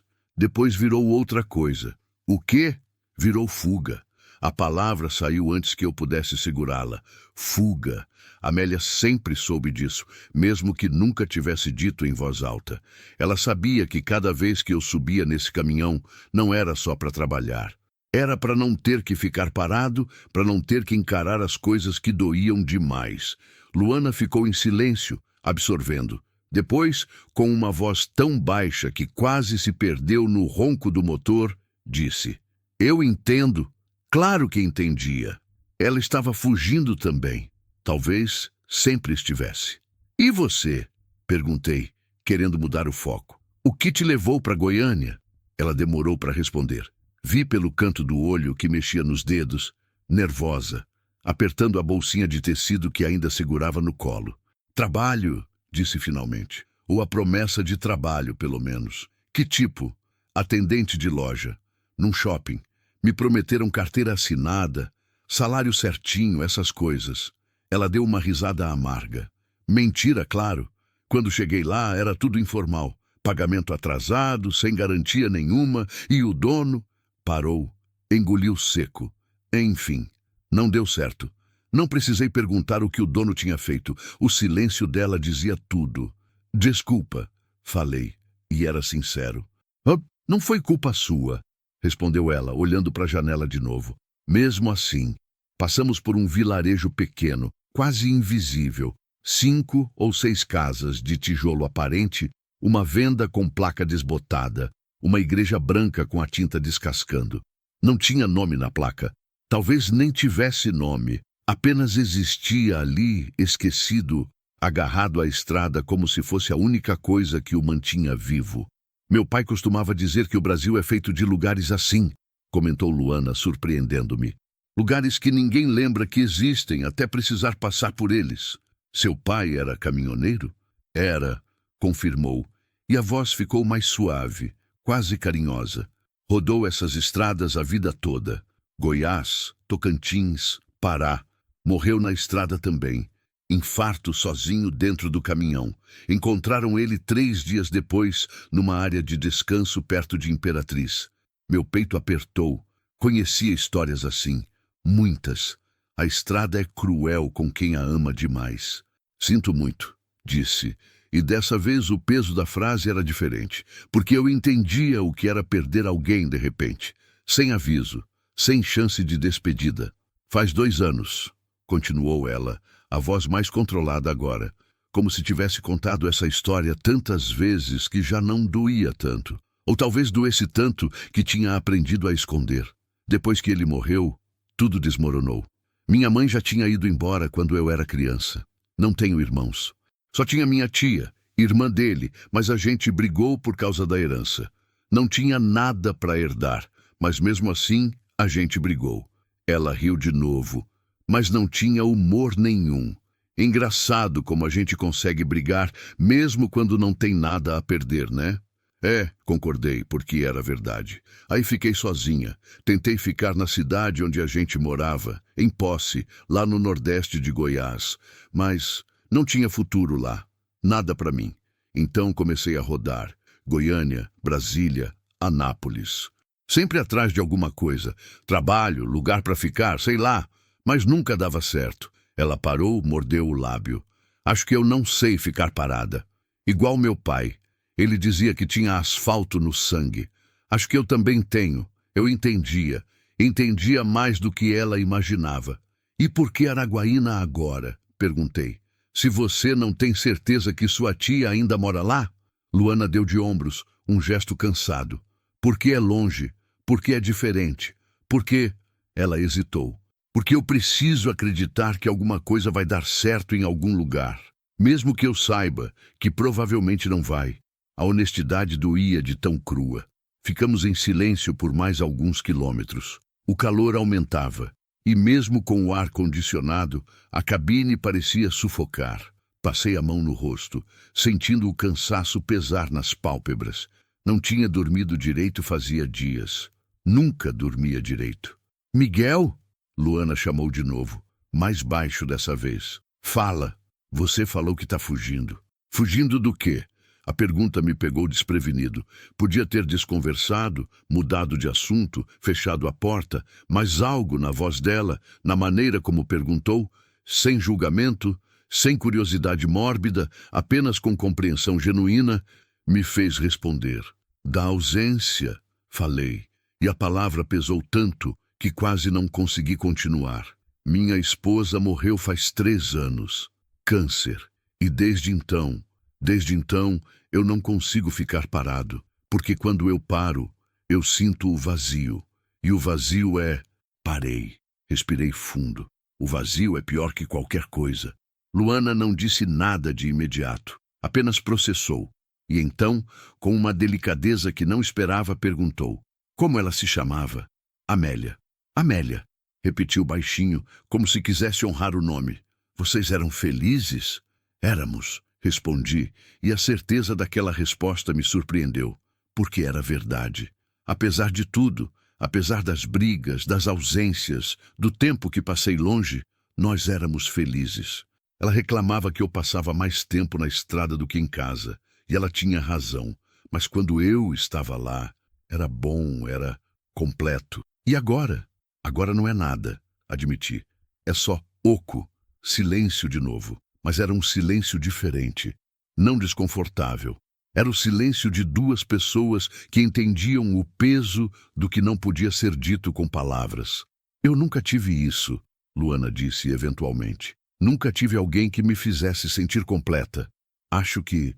virou outra coisa. O quê? Virou fuga. A palavra saiu antes que eu pudesse segurá-la. Fuga. Amélia sempre soube disso, mesmo que nunca tivesse dito em voz alta. Ela sabia que cada vez que eu subia nesse caminhão, não era só para trabalhar. Era para não ter que ficar parado, para não ter que encarar as coisas que doíam demais. Luana ficou em silêncio, absorvendo. Depois, com uma voz tão baixa que quase se perdeu no ronco do motor, disse: Eu entendo. Claro que entendia. Ela estava fugindo também. Talvez sempre estivesse. E você? Perguntei, querendo mudar o foco. O que te levou para Goiânia? Ela demorou para responder. Vi pelo canto do olho que mexia nos dedos, nervosa, apertando a bolsinha de tecido que ainda segurava no colo. Trabalho, disse finalmente. Ou a promessa de trabalho, pelo menos. Que tipo? Atendente de loja. Num shopping. Me prometeram carteira assinada, salário certinho, essas coisas. Ela deu uma risada amarga. Mentira, claro. Quando cheguei lá, era tudo informal. Pagamento atrasado, sem garantia nenhuma, e o dono... Parou, engoliu seco. Enfim, não deu certo. Não precisei perguntar o que o dono tinha feito. O silêncio dela dizia tudo. Desculpa, falei, e era sincero. "Ah, não foi culpa sua", respondeu ela, olhando para a janela de novo. Mesmo assim, passamos por um vilarejo pequeno, quase invisível. 5 ou 6 casas de tijolo aparente, uma venda com placa desbotada, uma igreja branca com a tinta descascando. Não tinha nome na placa. Talvez nem tivesse nome. Apenas existia ali, esquecido, agarrado à estrada como se fosse a única coisa que o mantinha vivo. Meu pai costumava dizer que o Brasil é feito de lugares assim, comentou Luana, surpreendendo-me. Lugares que ninguém lembra que existem até precisar passar por eles. Seu pai era caminhoneiro? Era, confirmou, e a voz ficou mais suave, quase carinhosa. Rodou essas estradas a vida toda. Goiás, Tocantins, Pará. Morreu na estrada também. Infarto sozinho dentro do caminhão. Encontraram ele 3 dias depois, numa área de descanso perto de Imperatriz. Meu peito apertou. Conhecia histórias assim. Muitas. A estrada é cruel com quem a ama demais. Sinto muito, disse. E dessa vez o peso da frase era diferente, porque eu entendia o que era perder alguém de repente. Sem aviso, sem chance de despedida. Faz 2 anos, continuou ela, a voz mais controlada agora, como se tivesse contado essa história tantas vezes que já não doía tanto. Ou talvez doesse tanto que tinha aprendido a esconder. Depois que ele morreu, tudo desmoronou. Minha mãe já tinha ido embora quando eu era criança. Não tenho irmãos. Só tinha minha tia, irmã dele, mas a gente brigou por causa da herança. Não tinha nada para herdar, mas mesmo assim a gente brigou. Ela riu de novo, mas não tinha humor nenhum. Engraçado como a gente consegue brigar mesmo quando não tem nada a perder, né? É, concordei, porque era verdade. Aí fiquei sozinha. Tentei ficar na cidade onde a gente morava, em Posse, lá no nordeste de Goiás. Mas não tinha futuro lá. Nada para mim. Então comecei a rodar. Goiânia, Brasília, Anápolis. Sempre atrás de alguma coisa. Trabalho, lugar para ficar, sei lá. Mas nunca dava certo. Ela parou, mordeu o lábio. Acho que eu não sei ficar parada. Igual meu pai. Ele dizia que tinha asfalto no sangue. Acho que eu também tenho. Eu entendia. Entendia mais do que ela imaginava. E por que Araguaína agora? Perguntei. Se você não tem certeza que sua tia ainda mora lá? Luana deu de ombros, um gesto cansado. Porque é longe. Porque é diferente. Porque... Ela hesitou. Porque eu preciso acreditar que alguma coisa vai dar certo em algum lugar. Mesmo que eu saiba que provavelmente não vai. A honestidade doía de tão crua. Ficamos em silêncio por mais alguns quilômetros. O calor aumentava, e mesmo com o ar condicionado, a cabine parecia sufocar. Passei a mão no rosto, sentindo o cansaço pesar nas pálpebras. Não tinha dormido direito fazia dias. Nunca dormia direito. Miguel? Luana chamou de novo, mais baixo dessa vez. Fala. Você falou que está fugindo. Fugindo do quê? A pergunta me pegou desprevenido. Podia ter desconversado, mudado de assunto, fechado a porta, mas algo na voz dela, na maneira como perguntou, sem julgamento, sem curiosidade mórbida, apenas com compreensão genuína, me fez responder. Da ausência, falei, e a palavra pesou tanto que quase não consegui continuar. Minha esposa morreu faz 3 anos. Câncer. E desde então, eu não consigo ficar parado, porque quando eu paro, eu sinto o vazio. E o vazio é... Parei. Respirei fundo. O vazio é pior que qualquer coisa. Luana não disse nada de imediato, apenas processou. E então, com uma delicadeza que não esperava, perguntou. Como ela se chamava? Amélia. Amélia, repetiu baixinho, como se quisesse honrar o nome. Vocês eram felizes? Éramos, respondi, e a certeza daquela resposta me surpreendeu, porque era verdade. Apesar de tudo, apesar das brigas, das ausências, do tempo que passei longe, nós éramos felizes. Ela reclamava que eu passava mais tempo na estrada do que em casa, e ela tinha razão, mas quando eu estava lá, era bom, era completo. E agora? Agora não é nada, admiti. É só Oco. Silêncio de novo. Mas era um silêncio diferente. Não desconfortável. Era o silêncio de duas pessoas que entendiam o peso do que não podia ser dito com palavras. Eu nunca tive isso, Luana disse eventualmente. Nunca tive alguém que me fizesse sentir completa. Acho que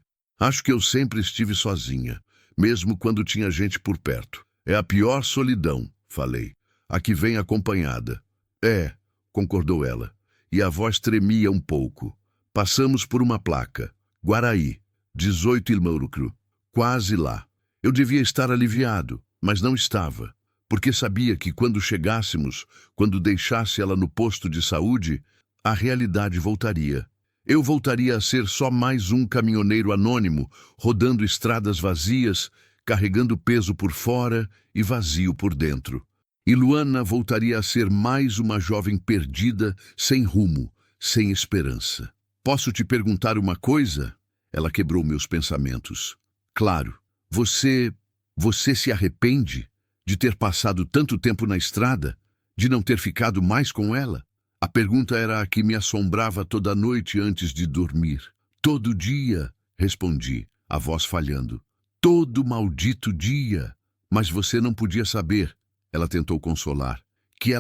eu sempre estive sozinha, mesmo quando tinha gente por perto. É a pior solidão, falei. A que vem acompanhada. É, concordou ela, e a voz tremia um pouco. Passamos por uma placa. Guaraí, 18 Ilmaurucru. Quase lá. Eu devia estar aliviado, mas não estava, porque sabia que quando chegássemos, quando deixasse ela no posto de saúde, a realidade voltaria. Eu voltaria a ser só mais um caminhoneiro anônimo, rodando estradas vazias, carregando peso por fora e vazio por dentro. E Luana voltaria a ser mais uma jovem perdida, sem rumo, sem esperança. Posso te perguntar uma coisa? Ela quebrou meus pensamentos. Claro, você se arrepende de ter passado tanto tempo na estrada, de não ter ficado mais com ela? A pergunta era a que me assombrava toda noite antes de dormir. Todo dia, respondi, a voz falhando. Todo maldito dia. Mas você não podia saber, ela tentou consolar, que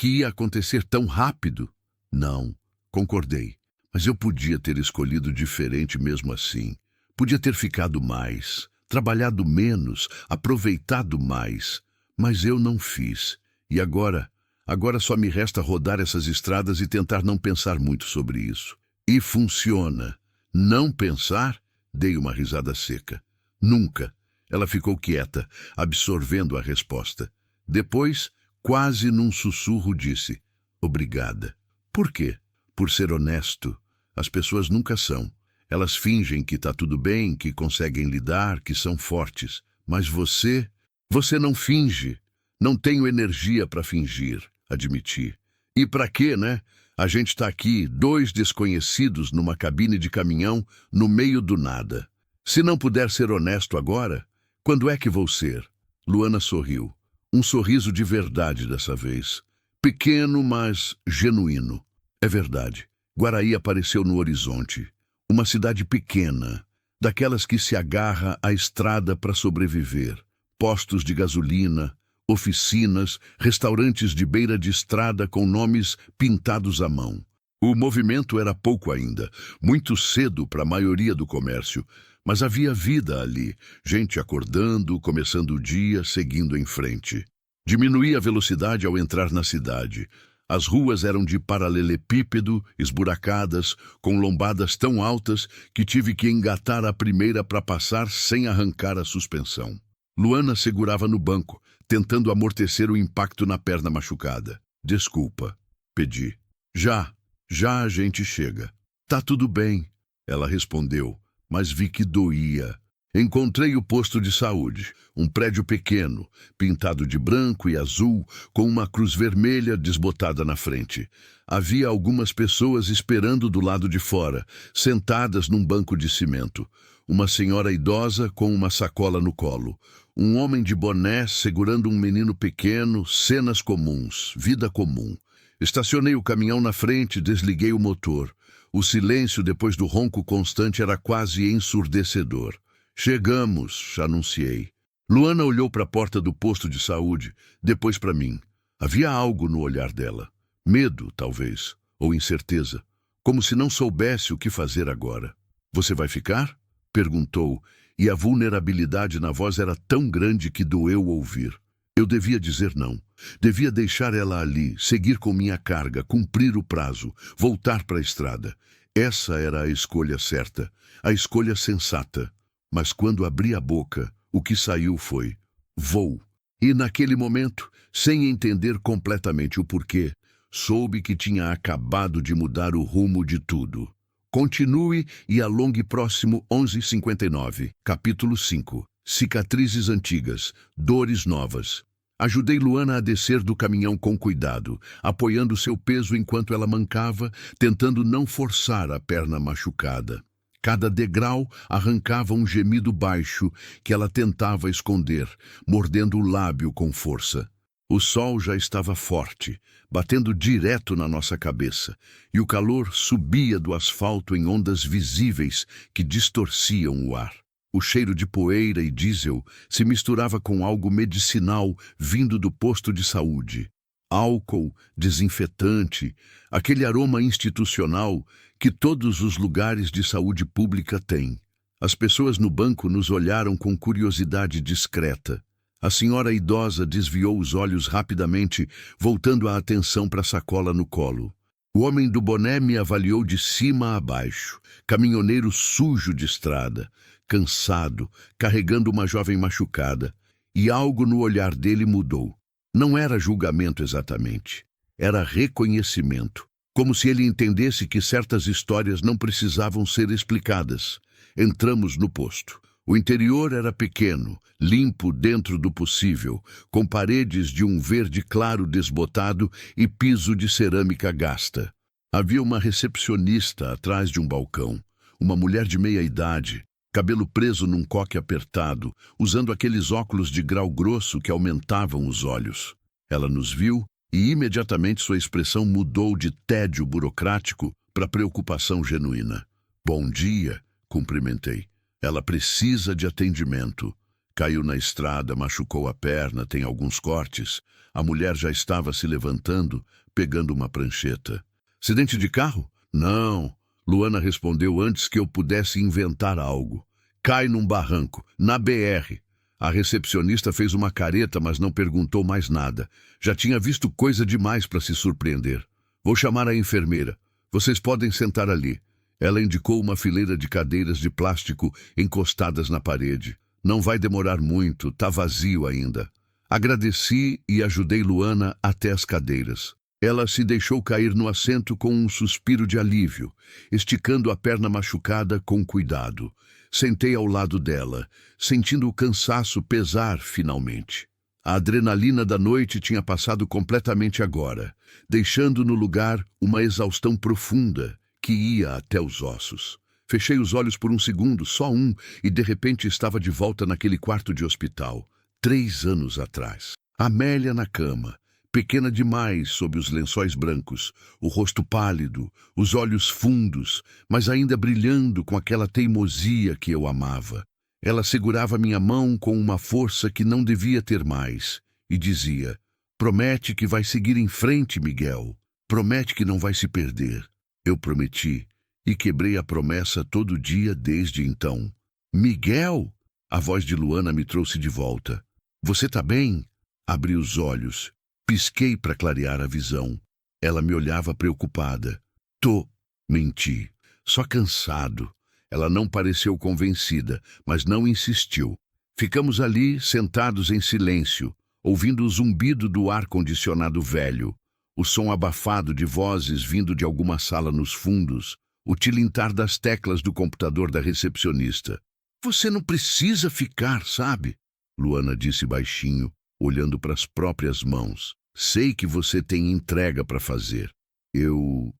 ia acontecer tão rápido. Não, concordei. Mas eu podia ter escolhido diferente mesmo assim. Podia ter ficado mais, trabalhado menos, aproveitado mais. Mas eu não fiz. E agora só me resta rodar essas estradas e tentar não pensar muito sobre isso. E funciona. Não pensar? Dei uma risada seca. Nunca. Ela ficou quieta, absorvendo a resposta. Depois, quase num sussurro, disse: obrigada. Por quê? Por ser honesto. As pessoas nunca são. Elas fingem que está tudo bem, que conseguem lidar, que são fortes. Mas você não finge. Não tenho energia para fingir, admiti. E para quê, né? A gente está aqui, dois desconhecidos numa cabine de caminhão, no meio do nada. Se não puder ser honesto agora, quando é que vou ser? Luana sorriu. Um sorriso de verdade dessa vez. Pequeno, mas genuíno. É verdade. Guaraí apareceu no horizonte. Uma cidade pequena, daquelas que se agarra à estrada para sobreviver. Postos de gasolina, oficinas, restaurantes de beira de estrada com nomes pintados à mão. O movimento era pouco ainda, muito cedo para a maioria do comércio, mas havia vida ali, gente acordando, começando o dia, seguindo em frente. Diminuí a velocidade ao entrar na cidade. As ruas eram de paralelepípedo, esburacadas, com lombadas tão altas que tive que engatar a primeira para passar sem arrancar a suspensão. Luana segurava no banco, tentando amortecer o impacto na perna machucada. Desculpa, pedi. Já a gente chega. Tá tudo bem, ela respondeu, mas vi que doía. Encontrei o posto de saúde, um prédio pequeno, pintado de branco e azul, com uma cruz vermelha desbotada na frente. Havia algumas pessoas esperando do lado de fora, sentadas num banco de cimento. Uma senhora idosa com uma sacola no colo. Um homem de boné segurando um menino pequeno, cenas comuns, vida comum. Estacionei o caminhão na frente e desliguei o motor. O silêncio depois do ronco constante era quase ensurdecedor. Chegamos, anunciei. Luana olhou para a porta do posto de saúde, depois para mim. Havia algo no olhar dela. Medo, talvez, ou incerteza. Como se não soubesse o que fazer agora. Você vai ficar? Perguntou, e a vulnerabilidade na voz era tão grande que doeu ouvir. Eu devia dizer não. Devia deixar ela ali, seguir com minha carga, cumprir o prazo, voltar para a estrada. Essa era a escolha certa, a escolha sensata. Mas quando abri a boca, o que saiu foi: vou. E naquele momento, sem entender completamente o porquê, soube que tinha acabado de mudar o rumo de tudo. Continue e alongue próximo 11:59, capítulo 5. Cicatrizes antigas, dores novas. Ajudei Luana a descer do caminhão com cuidado, apoiando seu peso enquanto ela mancava, tentando não forçar a perna machucada. Cada degrau arrancava um gemido baixo que ela tentava esconder, mordendo o lábio com força. O sol já estava forte, batendo direto na nossa cabeça, e o calor subia do asfalto em ondas visíveis que distorciam o ar. O cheiro de poeira e diesel se misturava com algo medicinal vindo do posto de saúde. Álcool, desinfetante, aquele aroma institucional que todos os lugares de saúde pública têm. As pessoas no banco nos olharam com curiosidade discreta. A senhora idosa desviou os olhos rapidamente, voltando a atenção para a sacola no colo. O homem do boné me avaliou de cima a baixo, caminhoneiro sujo de estrada, cansado, carregando uma jovem machucada, e algo no olhar dele mudou. Não era julgamento exatamente, era reconhecimento, como se ele entendesse que certas histórias não precisavam ser explicadas. Entramos no posto. O interior era pequeno, limpo dentro do possível, com paredes de um verde claro desbotado e piso de cerâmica gasta. Havia uma recepcionista atrás de um balcão, uma mulher de meia-idade, cabelo preso num coque apertado, usando aqueles óculos de grau grosso que aumentavam os olhos. Ela nos viu e imediatamente sua expressão mudou de tédio burocrático para preocupação genuína. "Bom dia", cumprimentei. "Ela precisa de atendimento. Caiu na estrada, machucou a perna, tem alguns cortes." A mulher já estava se levantando, pegando uma prancheta. "Acidente de carro?" "Não." Luana respondeu antes que eu pudesse inventar algo. "Cai num barranco, na BR." A recepcionista fez uma careta, mas não perguntou mais nada. Já tinha visto coisa demais para se surpreender. "Vou chamar a enfermeira. Vocês podem sentar ali." Ela indicou uma fileira de cadeiras de plástico encostadas na parede. "Não vai demorar muito, tá vazio ainda." Agradeci e ajudei Luana até as cadeiras. Ela se deixou cair no assento com um suspiro de alívio, esticando a perna machucada com cuidado. Sentei ao lado dela, sentindo o cansaço pesar finalmente. A adrenalina da noite tinha passado completamente agora, deixando no lugar uma exaustão profunda que ia até os ossos. Fechei os olhos por um segundo, só um, e de repente estava de volta naquele quarto de hospital, 3 anos atrás. Amélia na cama, pequena demais sob os lençóis brancos, o rosto pálido, os olhos fundos, mas ainda brilhando com aquela teimosia que eu amava. Ela segurava minha mão com uma força que não devia ter mais, e dizia: "Promete que vai seguir em frente, Miguel. Promete que não vai se perder." Eu prometi, e quebrei a promessa todo dia desde então. "Miguel?" A voz de Luana me trouxe de volta. "Você tá bem?" Abri os olhos. Pisquei para clarear a visão. Ela me olhava preocupada. "Tô." Menti. "Só cansado." Ela não pareceu convencida, mas não insistiu. Ficamos ali, sentados em silêncio, ouvindo o zumbido do ar-condicionado velho, o som abafado de vozes vindo de alguma sala nos fundos, o tilintar das teclas do computador da recepcionista. "Você não precisa ficar, sabe?" Luana disse baixinho, olhando para as próprias mãos. "Sei que você tem entrega para fazer. Eu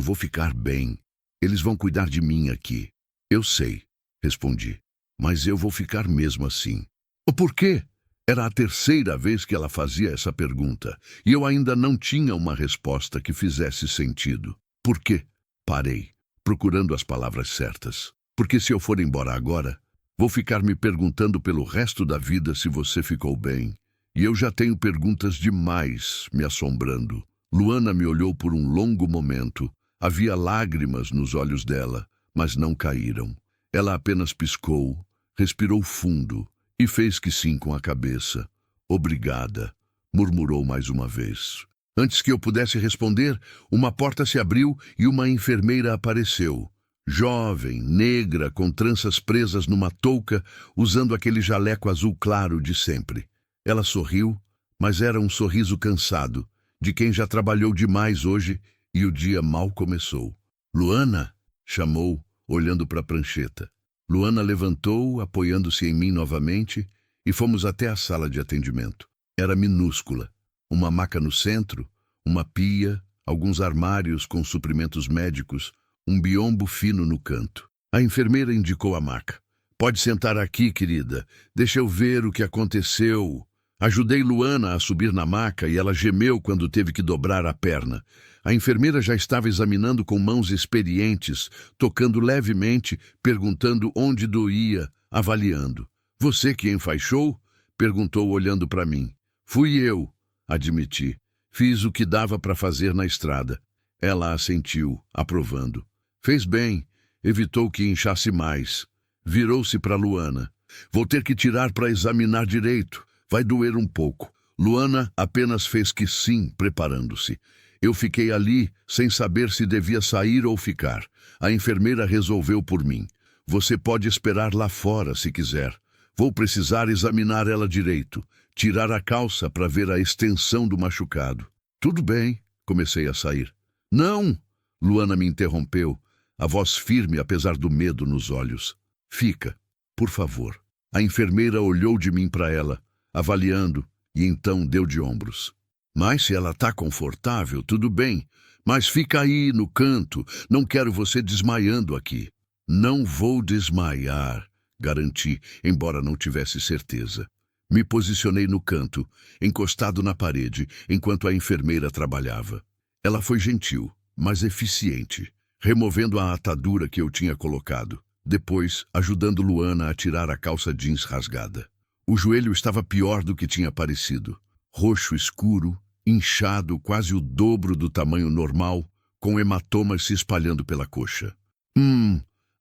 vou ficar bem. Eles vão cuidar de mim aqui." "Eu sei", respondi, "mas eu vou ficar mesmo assim." "O porquê?" Era a 3ª vez que ela fazia essa pergunta, e eu ainda não tinha uma resposta que fizesse sentido. "Por quê?" Parei, procurando as palavras certas. "Porque se eu for embora agora, vou ficar me perguntando pelo resto da vida se você ficou bem. E eu já tenho perguntas demais me assombrando." Luana me olhou por um longo momento. Havia lágrimas nos olhos dela, mas não caíram. Ela apenas piscou, respirou fundo e fez que sim com a cabeça. "Obrigada", murmurou mais uma vez. Antes que eu pudesse responder, uma porta se abriu e uma enfermeira apareceu. Jovem, negra, com tranças presas numa touca, usando aquele jaleco azul claro de sempre. Ela sorriu, mas era um sorriso cansado, de quem já trabalhou demais hoje e o dia mal começou. "Luana?" chamou, olhando para a prancheta. Luana levantou, apoiando-se em mim novamente, e fomos até a sala de atendimento. Era minúscula. Uma maca no centro, uma pia, alguns armários com suprimentos médicos, um biombo fino no canto. A enfermeira indicou a maca. "Pode sentar aqui, querida. Deixa eu ver o que aconteceu." Ajudei Luana a subir na maca e ela gemeu quando teve que dobrar a perna. A enfermeira já estava examinando com mãos experientes, tocando levemente, perguntando onde doía, avaliando. Você que enfaixou? Perguntou olhando para mim. Fui eu, admiti. Fiz o que dava para fazer na estrada. Ela assentiu, aprovando. Fez bem, evitou que inchasse mais. Virou-se para Luana. Vou ter que tirar para examinar direito. Vai doer um pouco. Luana apenas fez que sim, preparando-se. Eu fiquei ali, sem saber se devia sair ou ficar. A enfermeira resolveu por mim. Você pode esperar lá fora, se quiser. Vou precisar examinar ela direito. Tirar a calça para ver a extensão do machucado. Tudo bem, comecei a sair. Não! Luana me interrompeu, a voz firme apesar do medo nos olhos. Fica, por favor. A enfermeira olhou de mim para ela, avaliando, e então deu de ombros. Mas se ela está confortável, tudo bem. Mas fica aí no canto, não quero você desmaiando aqui. Não vou desmaiar, garanti, embora não tivesse certeza. Me posicionei no canto, encostado na parede, enquanto a enfermeira trabalhava. Ela foi gentil, mas eficiente, removendo a atadura que eu tinha colocado. Depois, ajudando Luana a tirar a calça jeans rasgada. O joelho estava pior do que tinha parecido. Roxo escuro, inchado quase o dobro do tamanho normal, com hematomas se espalhando pela coxa.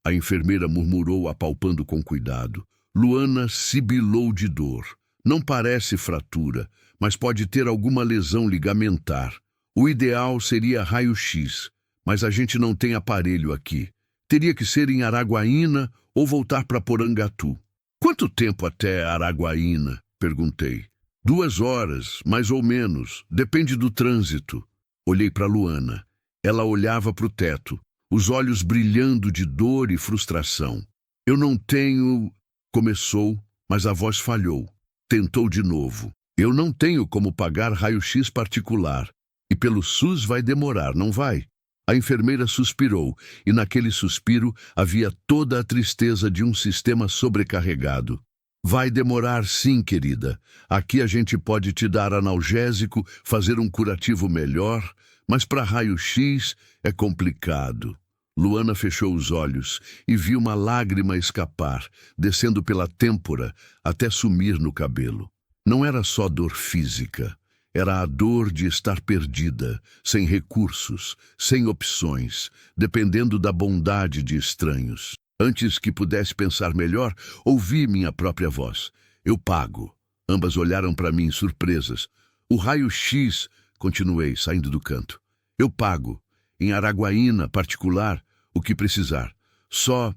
A enfermeira murmurou, apalpando com cuidado. Luana sibilou de dor. Não parece fratura, mas pode ter alguma lesão ligamentar. O ideal seria raio-x, mas a gente não tem aparelho aqui. Teria que ser em Araguaína ou voltar para Porangatu. Quanto tempo até Araguaína? Perguntei. 2 horas, mais ou menos. Depende do trânsito. Olhei para Luana. Ela olhava para o teto, os olhos brilhando de dor e frustração. Eu não tenho... Começou, mas a voz falhou. Tentou de novo. Eu não tenho como pagar raio-x particular. E pelo SUS vai demorar, não vai? A enfermeira suspirou, e naquele suspiro havia toda a tristeza de um sistema sobrecarregado. Vai demorar sim, querida. Aqui a gente pode te dar analgésico, fazer um curativo melhor, mas para raio-x é complicado. Luana fechou os olhos e viu uma lágrima escapar, descendo pela têmpora até sumir no cabelo. Não era só dor física. Era a dor de estar perdida, sem recursos, sem opções, dependendo da bondade de estranhos. Antes que pudesse pensar melhor, ouvi minha própria voz. Eu pago. Ambas olharam para mim surpresas. O raio-x, continuei, saindo do canto. Eu pago. Em Araguaína, particular, o que precisar. Só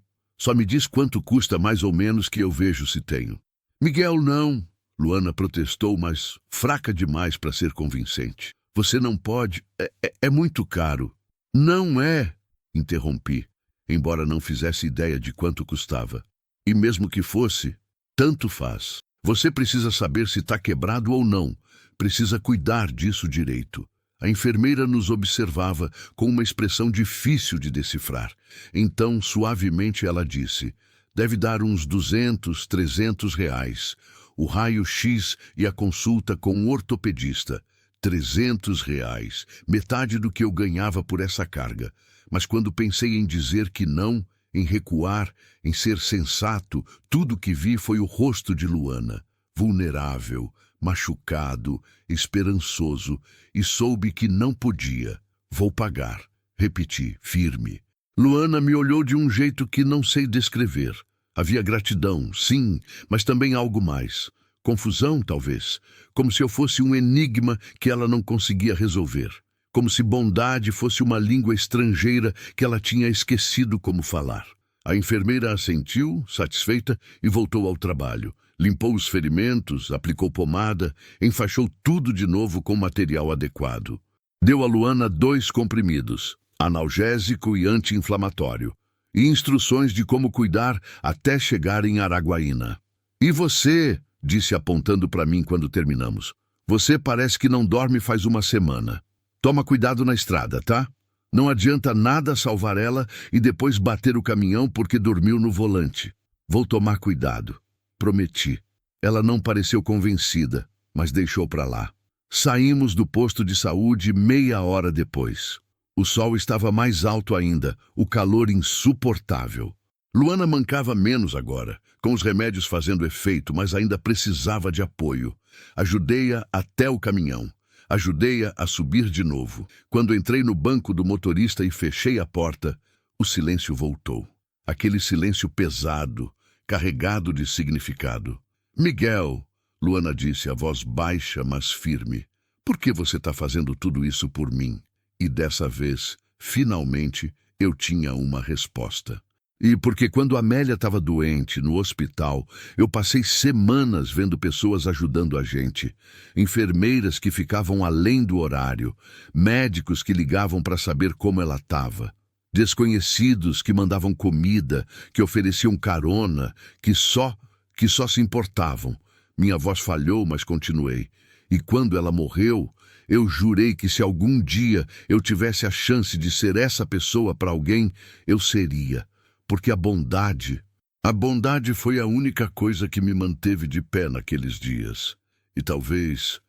me diz quanto custa mais ou menos que eu vejo se tenho. Miguel, não. Luana protestou, mas fraca demais para ser convincente. Você não pode. É muito caro. Não é, interrompi, embora não fizesse ideia de quanto custava. E mesmo que fosse, tanto faz. Você precisa saber se está quebrado ou não. Precisa cuidar disso direito. A enfermeira nos observava com uma expressão difícil de decifrar. Então, suavemente, ela disse, deve dar uns 200, 300 reais. O raio-x e a consulta com um ortopedista. 300 reais, metade do que eu ganhava por essa carga. Mas quando pensei em dizer que não, em recuar, em ser sensato, tudo que vi foi o rosto de Luana, vulnerável, machucado, esperançoso, e soube que não podia. Vou pagar, repeti, firme. Luana me olhou de um jeito que não sei descrever. Havia gratidão, sim, mas também algo mais. Confusão, talvez. Como se eu fosse um enigma que ela não conseguia resolver. Como se bondade fosse uma língua estrangeira que ela tinha esquecido como falar. A enfermeira assentiu, satisfeita, e voltou ao trabalho. Limpou os ferimentos, aplicou pomada, enfaixou tudo de novo com material adequado. Deu a Luana 2 comprimidos, analgésico e anti-inflamatório, e instruções de como cuidar até chegar em Araguaína. E você, disse apontando para mim quando terminamos, você parece que não dorme faz uma semana. Toma cuidado na estrada, tá? Não adianta nada salvar ela e depois bater o caminhão porque dormiu no volante. Vou tomar cuidado. Prometi. Ela não pareceu convencida. mas deixou para lá. Saímos do posto de saúde meia hora depois. O sol estava mais alto ainda, o calor insuportável. Luana mancava menos agora, com os remédios fazendo efeito, mas ainda precisava de apoio. Ajudei-a até o caminhão. Ajudei-a a subir de novo. Quando entrei no banco do motorista e fechei a porta, o silêncio voltou. Aquele silêncio pesado, carregado de significado. Miguel, Luana disse, a voz baixa, mas firme. Por que você está fazendo tudo isso por mim? E dessa vez, finalmente, eu tinha uma resposta. E porque quando a Amélia estava doente, no hospital, eu passei semanas vendo pessoas ajudando a gente. Enfermeiras que ficavam além do horário, médicos que ligavam para saber como ela estava, desconhecidos que mandavam comida, que ofereciam carona, que só se importavam. Minha voz falhou, mas continuei. E quando ela morreu, eu jurei que se algum dia eu tivesse a chance de ser essa pessoa para alguém, eu seria. Porque a bondade foi a única coisa que me manteve de pé naqueles dias. E talvez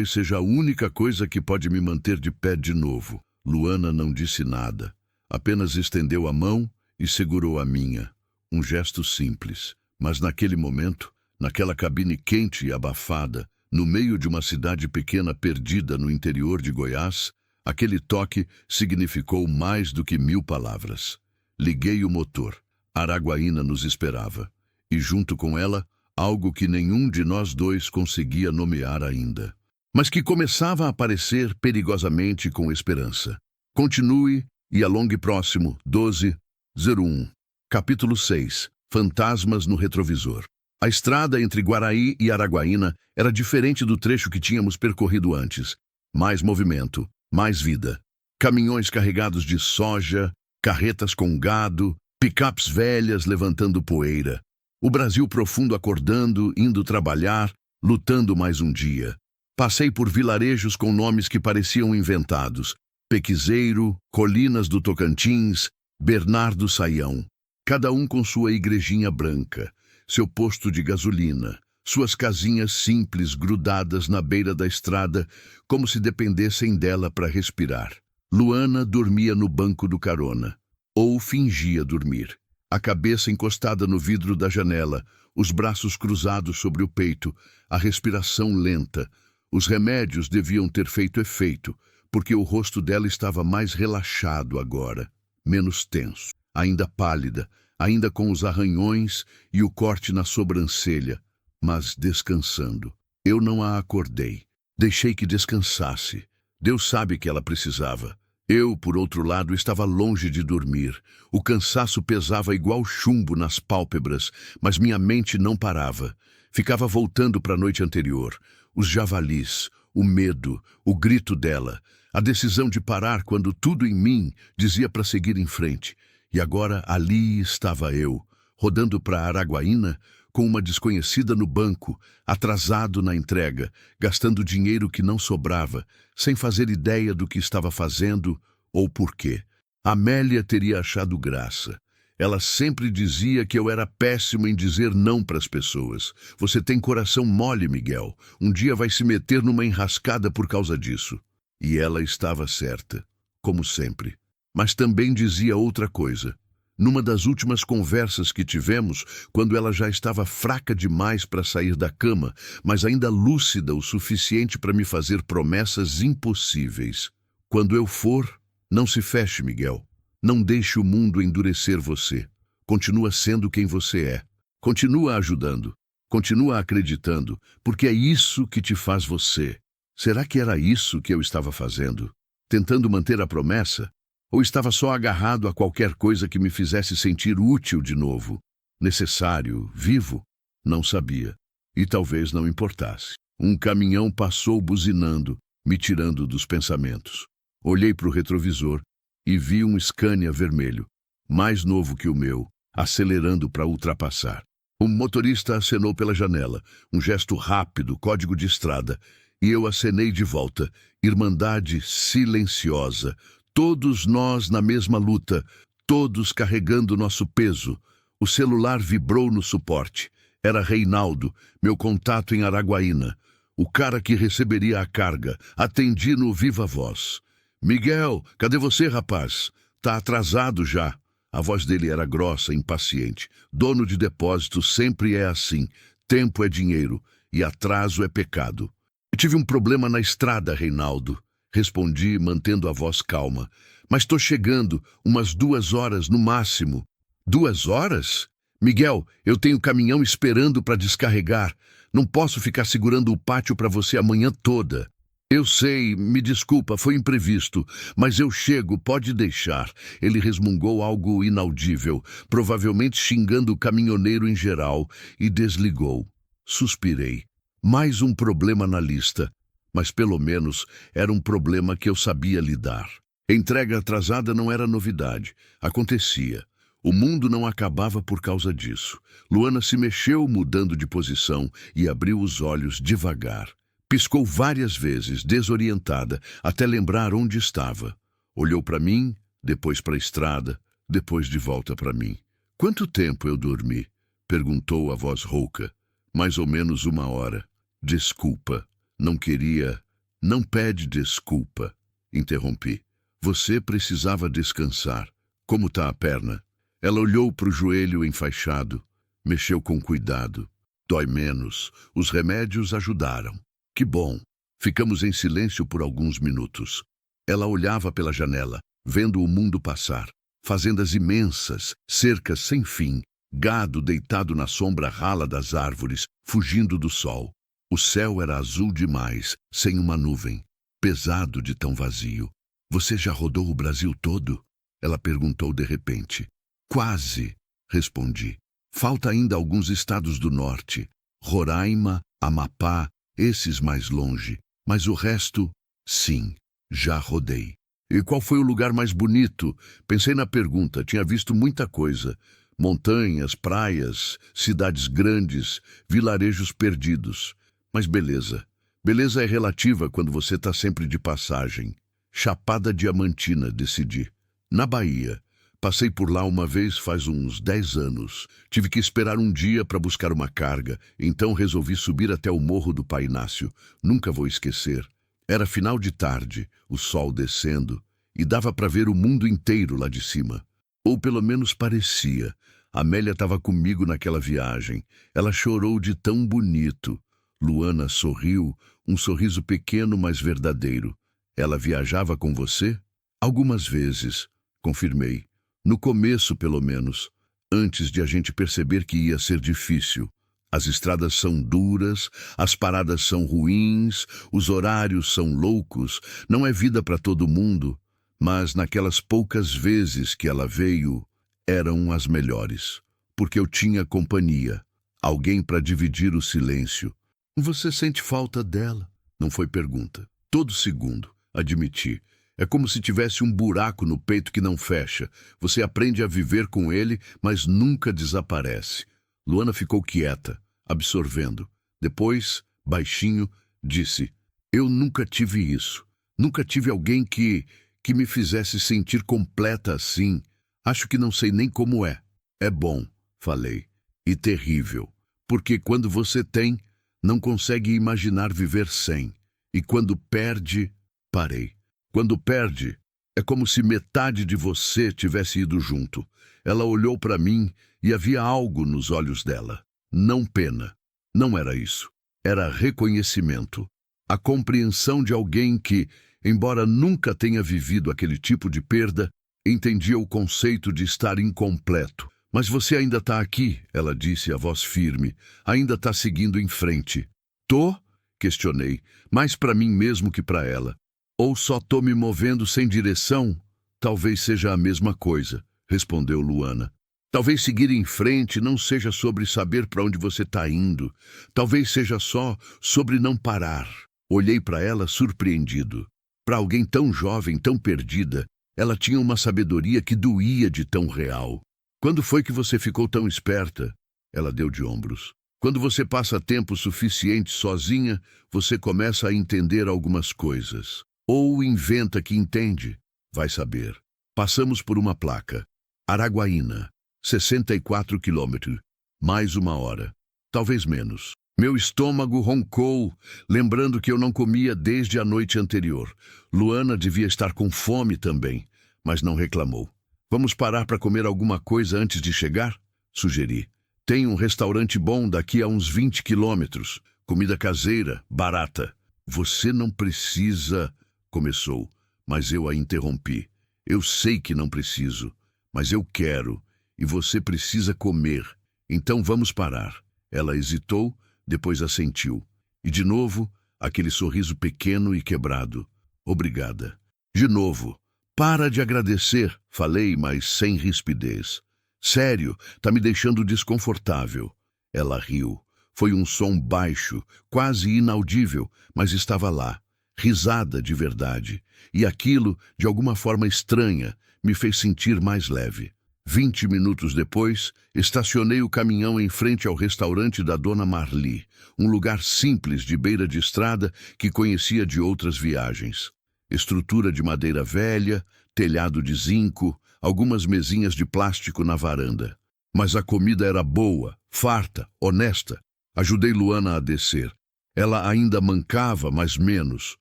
seja a única coisa que pode me manter de pé de novo. Luana não disse nada, apenas estendeu a mão e segurou a minha. Um gesto simples, mas naquele momento, naquela cabine quente e abafada, no meio de uma cidade pequena perdida no interior de Goiás, aquele toque significou mais do que 1000 palavras. Liguei o motor. Araguaína nos esperava. E junto com ela, algo que nenhum de nós dois conseguia nomear ainda, mas que começava a aparecer perigosamente com esperança. Continue e alongue próximo 1201. Capítulo 6. Fantasmas no retrovisor. A estrada entre Guaraí e Araguaína era diferente do trecho que tínhamos percorrido antes. Mais movimento, mais vida. Caminhões carregados de soja, carretas com gado, picapes velhas levantando poeira. O Brasil profundo acordando, indo trabalhar, lutando mais um dia. Passei por vilarejos com nomes que pareciam inventados. Pequizeiro, Colinas do Tocantins, Bernardo Saião. Cada um com sua igrejinha branca, seu posto de gasolina, suas casinhas simples grudadas na beira da estrada, como se dependessem dela para respirar. Luana dormia no banco do carona, ou fingia dormir, a cabeça encostada no vidro da janela, os braços cruzados sobre o peito, a respiração lenta. Os remédios deviam ter feito efeito, porque o rosto dela estava mais relaxado agora, menos tenso, ainda pálida, ainda com os arranhões e o corte na sobrancelha, mas descansando. Eu não a acordei. Deixei que descansasse. Deus sabe que ela precisava. Eu, por outro lado, estava longe de dormir. O cansaço pesava igual chumbo nas pálpebras, mas minha mente não parava. Ficava voltando para a noite anterior. Os javalis, o medo, o grito dela, a decisão de parar quando tudo em mim dizia para seguir em frente. E agora ali estava eu, rodando para Araguaína, com uma desconhecida no banco, atrasado na entrega, gastando dinheiro que não sobrava, sem fazer ideia do que estava fazendo ou por quê. Amélia teria achado graça. Ela sempre dizia que eu era péssimo em dizer não para as pessoas. Você tem coração mole, Miguel. Um dia vai se meter numa enrascada por causa disso. E ela estava certa, como sempre. Mas também dizia outra coisa. Numa das últimas conversas que tivemos, quando ela já estava fraca demais para sair da cama, mas ainda lúcida o suficiente para me fazer promessas impossíveis. Quando eu for, não se feche, Miguel. Não deixe o mundo endurecer você. Continua sendo quem você é. Continua ajudando. Continua acreditando, porque é isso que te faz você. Será que era isso que eu estava fazendo? Tentando manter a promessa? Ou estava só agarrado a qualquer coisa que me fizesse sentir útil de novo? Necessário, vivo? Não sabia. E talvez não importasse. Um caminhão passou buzinando, me tirando dos pensamentos. Olhei para o retrovisor e vi um Scania vermelho, mais novo que o meu, acelerando para ultrapassar. O motorista acenou pela janela, um gesto rápido, código de estrada, e eu acenei de volta, irmandade silenciosa, todos nós na mesma luta, todos carregando nosso peso. O celular vibrou no suporte. Era Reinaldo, meu contato em Araguaína. O cara que receberia a carga. Atendi no viva voz. Miguel, cadê você, rapaz? Tá atrasado já. A voz dele era grossa, impaciente. Dono de depósito sempre é assim. Tempo é dinheiro e atraso é pecado. Eu tive um problema na estrada, Reinaldo. Respondi, mantendo a voz calma. Mas tô chegando, umas 2 horas no máximo. 2 horas? Miguel, eu tenho caminhão esperando para descarregar. Não posso ficar segurando o pátio para você a manhã toda. Eu sei, me desculpa, foi imprevisto, mas eu chego, pode deixar. Ele resmungou algo inaudível, provavelmente xingando o caminhoneiro em geral, e desligou. Suspirei. Mais um problema na lista, mas pelo menos era um problema que eu sabia lidar. Entrega atrasada não era novidade, acontecia. O mundo não acabava por causa disso. Luana se mexeu, mudando de posição, e abriu os olhos devagar. Piscou várias vezes, desorientada, até lembrar onde estava. Olhou para mim, depois para a estrada, depois de volta para mim. Quanto tempo eu dormi? Perguntou a voz rouca. Mais ou menos 1 hora. Desculpa. Não queria. Não pede desculpa. Interrompi. Você precisava descansar. Como tá a perna? Ela olhou para o joelho enfaixado. Mexeu com cuidado. Dói menos. Os remédios ajudaram. Que bom. Ficamos em silêncio por alguns minutos. Ela olhava pela janela, vendo o mundo passar. Fazendas imensas, cercas sem fim, gado deitado na sombra rala das árvores, fugindo do sol. O céu era azul demais, sem uma nuvem, pesado de tão vazio. Você já rodou o Brasil todo? Ela perguntou de repente. Quase, respondi. Falta ainda alguns estados do norte. Roraima, Amapá, esses mais longe. Mas o resto, sim, já rodei. E qual foi o lugar mais bonito? Pensei na pergunta, tinha visto muita coisa. Montanhas, praias, cidades grandes, vilarejos perdidos. Mas beleza. Beleza é relativa quando você está sempre de passagem. Chapada Diamantina, decidi. Na Bahia. Passei por lá uma vez faz uns 10 anos. Tive que esperar um dia para buscar uma carga, então resolvi subir até o Morro do Pai Inácio. Nunca vou esquecer. Era final de tarde, o sol descendo, e dava para ver o mundo inteiro lá de cima. Ou pelo menos parecia. Amélia estava comigo naquela viagem. Ela chorou de tão bonito. Luana sorriu, um sorriso pequeno, mas verdadeiro. Ela viajava com você? Algumas vezes, confirmei. No começo, pelo menos, antes de a gente perceber que ia ser difícil. As estradas são duras, as paradas são ruins, os horários são loucos, não é vida para todo mundo, mas naquelas poucas vezes que ela veio, eram as melhores, porque eu tinha companhia, alguém para dividir o silêncio. Você sente falta dela? Não foi pergunta. Todo segundo, admiti. É como se tivesse um buraco no peito que não fecha. Você aprende a viver com ele, mas nunca desaparece. Luana ficou quieta, absorvendo. Depois, baixinho, disse: Eu nunca tive isso. Nunca tive alguém que me fizesse sentir completa assim. Acho que não sei nem como é. É bom, falei. E terrível. Porque quando você tem, não consegue imaginar viver sem. E quando perde, parei. Quando perde, é como se metade de você tivesse ido junto. Ela olhou para mim e havia algo nos olhos dela. Não pena. Não era isso. Era reconhecimento. A compreensão de alguém que, embora nunca tenha vivido aquele tipo de perda, entendia o conceito de estar incompleto. Mas você ainda está aqui, ela disse, a voz firme. Ainda está seguindo em frente. Tô? Questionei. Mais para mim mesmo que para ela. Ou só tô me movendo sem direção? Talvez seja a mesma coisa, respondeu Luana. Talvez seguir em frente não seja sobre saber para onde você está indo. Talvez seja só sobre não parar. Olhei para ela surpreendido. Para alguém tão jovem, tão perdida, ela tinha uma sabedoria que doía de tão real. Quando foi que você ficou tão esperta? Ela deu de ombros. Quando você passa tempo suficiente sozinha, você começa a entender algumas coisas. Ou inventa que entende. Vai saber. Passamos por uma placa. Araguaína. 64 quilômetros. Mais 1 hora. Talvez menos. Meu estômago roncou, lembrando que eu não comia desde a noite anterior. Luana devia estar com fome também, mas não reclamou. Vamos parar para comer alguma coisa antes de chegar? Sugeri. Tem um restaurante bom daqui a uns 20 quilômetros. Comida caseira, barata. Você não precisa... Começou, mas eu a interrompi. Eu sei que não preciso, mas eu quero, e você precisa comer. Então vamos parar. Ela hesitou, depois assentiu. E de novo, aquele sorriso pequeno e quebrado. Obrigada. De novo. Para de agradecer, falei, mas sem rispidez. Sério, tá me deixando desconfortável. Ela riu. Foi um som baixo, quase inaudível, mas estava lá. Risada de verdade. E aquilo, de alguma forma estranha, me fez sentir mais leve. 20 minutos depois, estacionei o caminhão em frente ao restaurante da Dona Marli, um lugar simples de beira de estrada que conhecia de outras viagens. Estrutura de madeira velha, telhado de zinco, algumas mesinhas de plástico na varanda. Mas a comida era boa, farta, honesta. Ajudei Luana a descer. Ela ainda mancava, mas menos.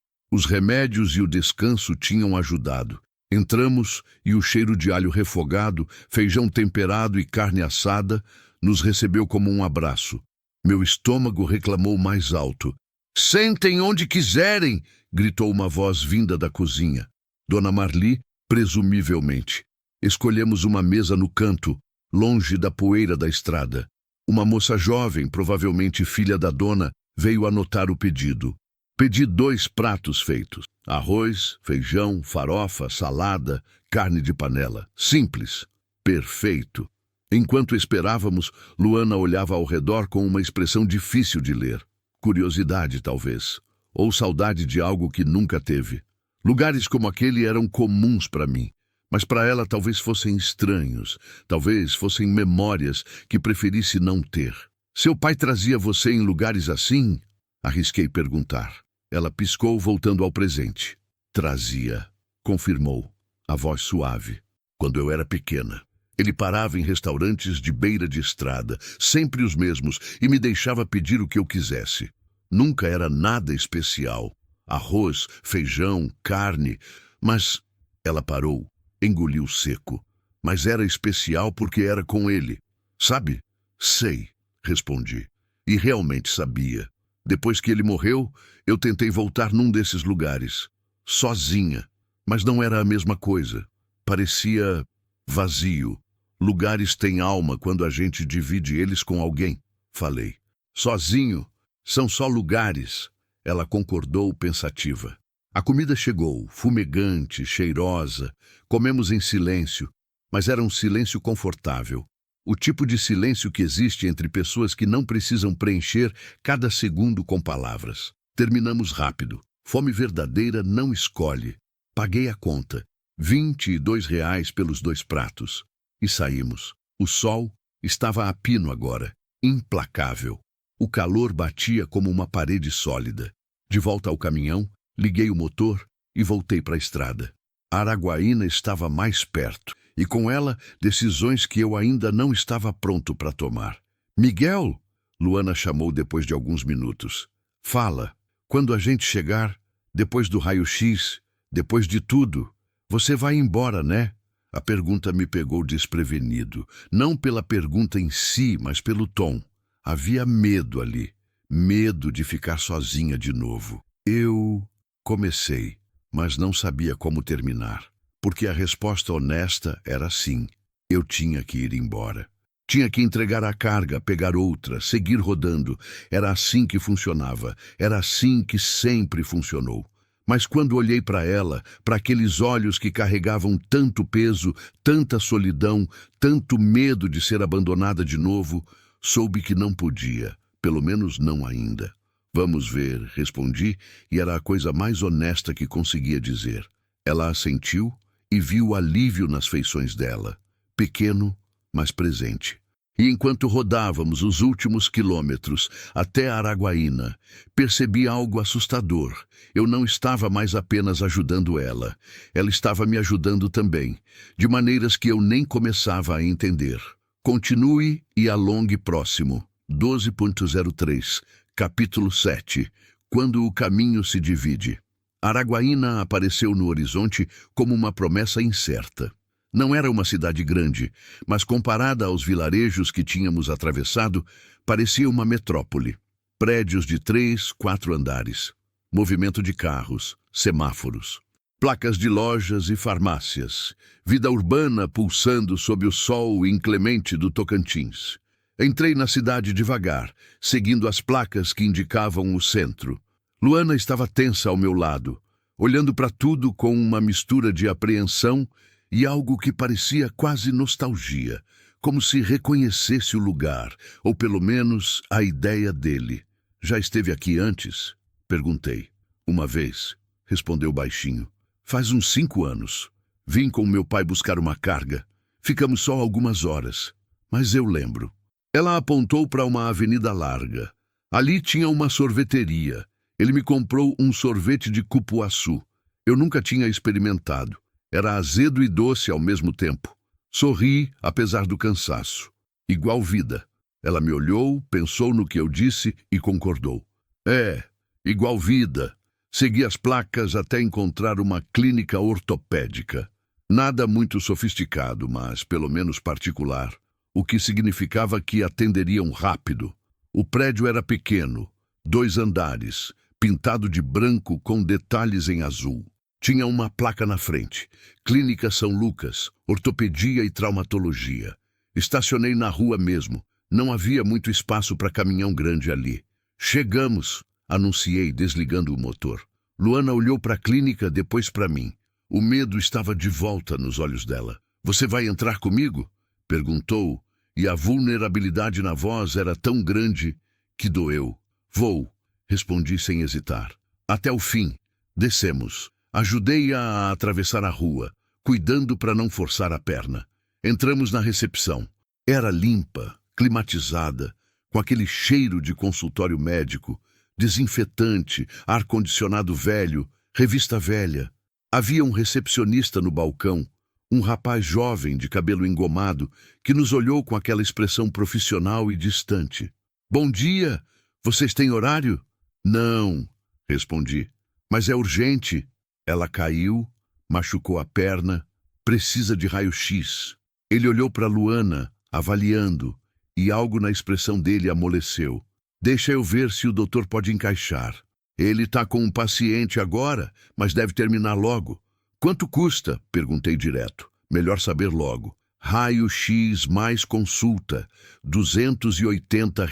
Os remédios e o descanso tinham ajudado. Entramos e o cheiro de alho refogado, feijão temperado e carne assada nos recebeu como um abraço. Meu estômago reclamou mais alto. "Sentem onde quiserem!" gritou uma voz vinda da cozinha. Dona Marli, presumivelmente. Escolhemos uma mesa no canto, longe da poeira da estrada. Uma moça jovem, provavelmente filha da dona, veio anotar o pedido. Pedi 2 pratos feitos. Arroz, feijão, farofa, salada, carne de panela. Simples. Perfeito. Enquanto esperávamos, Luana olhava ao redor com uma expressão difícil de ler. Curiosidade, talvez. Ou saudade de algo que nunca teve. Lugares como aquele eram comuns para mim. Mas para ela talvez fossem estranhos. Talvez fossem memórias que preferisse não ter. Seu pai trazia você em lugares assim? Arrisquei perguntar. Ela piscou, voltando ao presente. Trazia, confirmou, a voz suave. Quando eu era pequena. Ele parava em restaurantes de beira de estrada, sempre os mesmos, e me deixava pedir o que eu quisesse. Nunca era nada especial. Arroz, feijão, carne. Mas ela parou, engoliu seco. Mas era especial porque era com ele. Sabe? Sei, respondi. E realmente sabia. Depois que ele morreu, eu tentei voltar num desses lugares. Sozinha. Mas não era a mesma coisa. Parecia vazio. Lugares têm alma quando a gente divide eles com alguém, falei. Sozinho, são só lugares. Ela concordou pensativa. A comida chegou, fumegante, cheirosa. Comemos em silêncio, mas era um silêncio confortável. O tipo de silêncio que existe entre pessoas que não precisam preencher cada segundo com palavras. Terminamos rápido. Fome verdadeira não escolhe. Paguei a conta. R$ 22 pelos 2 pratos. E saímos. O sol estava a pino agora, implacável. O calor batia como uma parede sólida. De volta ao caminhão, liguei o motor e voltei para a estrada. Araguaína estava mais perto. E com ela, decisões que eu ainda não estava pronto para tomar. Miguel, Luana chamou depois de alguns minutos. Fala, quando a gente chegar, depois do raio-x, depois de tudo, você vai embora, né? A pergunta me pegou desprevenido. Não pela pergunta em si, mas pelo tom. Havia medo ali. Medo de ficar sozinha de novo. Eu comecei, mas não sabia como terminar. Porque a resposta honesta era sim. Eu tinha que ir embora. Tinha que entregar a carga, pegar outra, seguir rodando. Era assim que funcionava. Era assim que sempre funcionou. Mas quando olhei para ela, para aqueles olhos que carregavam tanto peso, tanta solidão, tanto medo de ser abandonada de novo, soube que não podia, pelo menos não ainda. Vamos ver, respondi, e era a coisa mais honesta que conseguia dizer. Ela assentiu e viu o alívio nas feições dela, pequeno, mas presente. E enquanto rodávamos os últimos quilômetros até Araguaína, percebi algo assustador. Eu não estava mais apenas ajudando ela. Ela estava me ajudando também, de maneiras que eu nem começava a entender. Continue e alongue próximo. 12.03. Capítulo 7. Quando o caminho se divide. Araguaína apareceu no horizonte como uma promessa incerta. Não era uma cidade grande, mas comparada aos vilarejos que tínhamos atravessado, parecia uma metrópole. Prédios de 3, 4 andares. Movimento de carros, semáforos. Placas de lojas e farmácias. Vida urbana pulsando sob o sol inclemente do Tocantins. Entrei na cidade devagar, seguindo as placas que indicavam o centro. Luana estava tensa ao meu lado, olhando para tudo com uma mistura de apreensão e algo que parecia quase nostalgia, como se reconhecesse o lugar, ou pelo menos a ideia dele. Já esteve aqui antes? Perguntei. Uma vez, respondeu baixinho. Faz uns 5 anos. Vim com meu pai buscar uma carga. Ficamos só algumas horas, mas eu lembro. Ela apontou para uma avenida larga. Ali tinha uma sorveteria. Ele me comprou um sorvete de cupuaçu. Eu nunca tinha experimentado. Era azedo e doce ao mesmo tempo. Sorri, apesar do cansaço. Igual vida. Ela me olhou, pensou no que eu disse e concordou. É, igual vida. Segui as placas até encontrar uma clínica ortopédica. Nada muito sofisticado, mas pelo menos particular, o que significava que atenderiam rápido. O prédio era pequeno, 2 andares, pintado de branco com detalhes em azul. Tinha uma placa na frente, Clínica São Lucas, Ortopedia e Traumatologia. Estacionei na rua mesmo, não havia muito espaço para caminhão grande ali. Chegamos, anunciei, desligando o motor. Luana olhou para a clínica, depois para mim. O medo estava de volta nos olhos dela. Você vai entrar comigo? Perguntou, e a vulnerabilidade na voz era tão grande que doeu. Vou, respondi sem hesitar. Até o fim. Descemos. Ajudei-a a atravessar a rua, cuidando para não forçar a perna. Entramos na recepção. Era limpa, climatizada, com aquele cheiro de consultório médico, desinfetante, ar-condicionado velho, revista velha. Havia um recepcionista no balcão, um rapaz jovem de cabelo engomado, que nos olhou com aquela expressão profissional e distante. Bom dia! Vocês têm horário? Não, respondi. Mas é urgente. Ela caiu, machucou a perna, precisa de raio-x. Ele olhou para Luana, avaliando, e algo na expressão dele amoleceu. Deixa eu ver se o doutor pode encaixar. Ele está com um paciente agora, mas deve terminar logo. Quanto custa? Perguntei direto. Melhor saber logo. Raio-x mais consulta, R$ 280.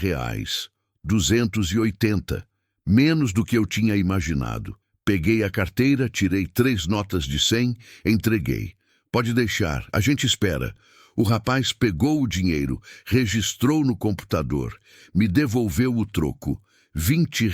280. Menos do que eu tinha imaginado. Peguei a carteira, tirei 3 notas de 100, entreguei. Pode deixar, a gente espera. O rapaz pegou o dinheiro, registrou no computador, me devolveu o troco, R$ 20.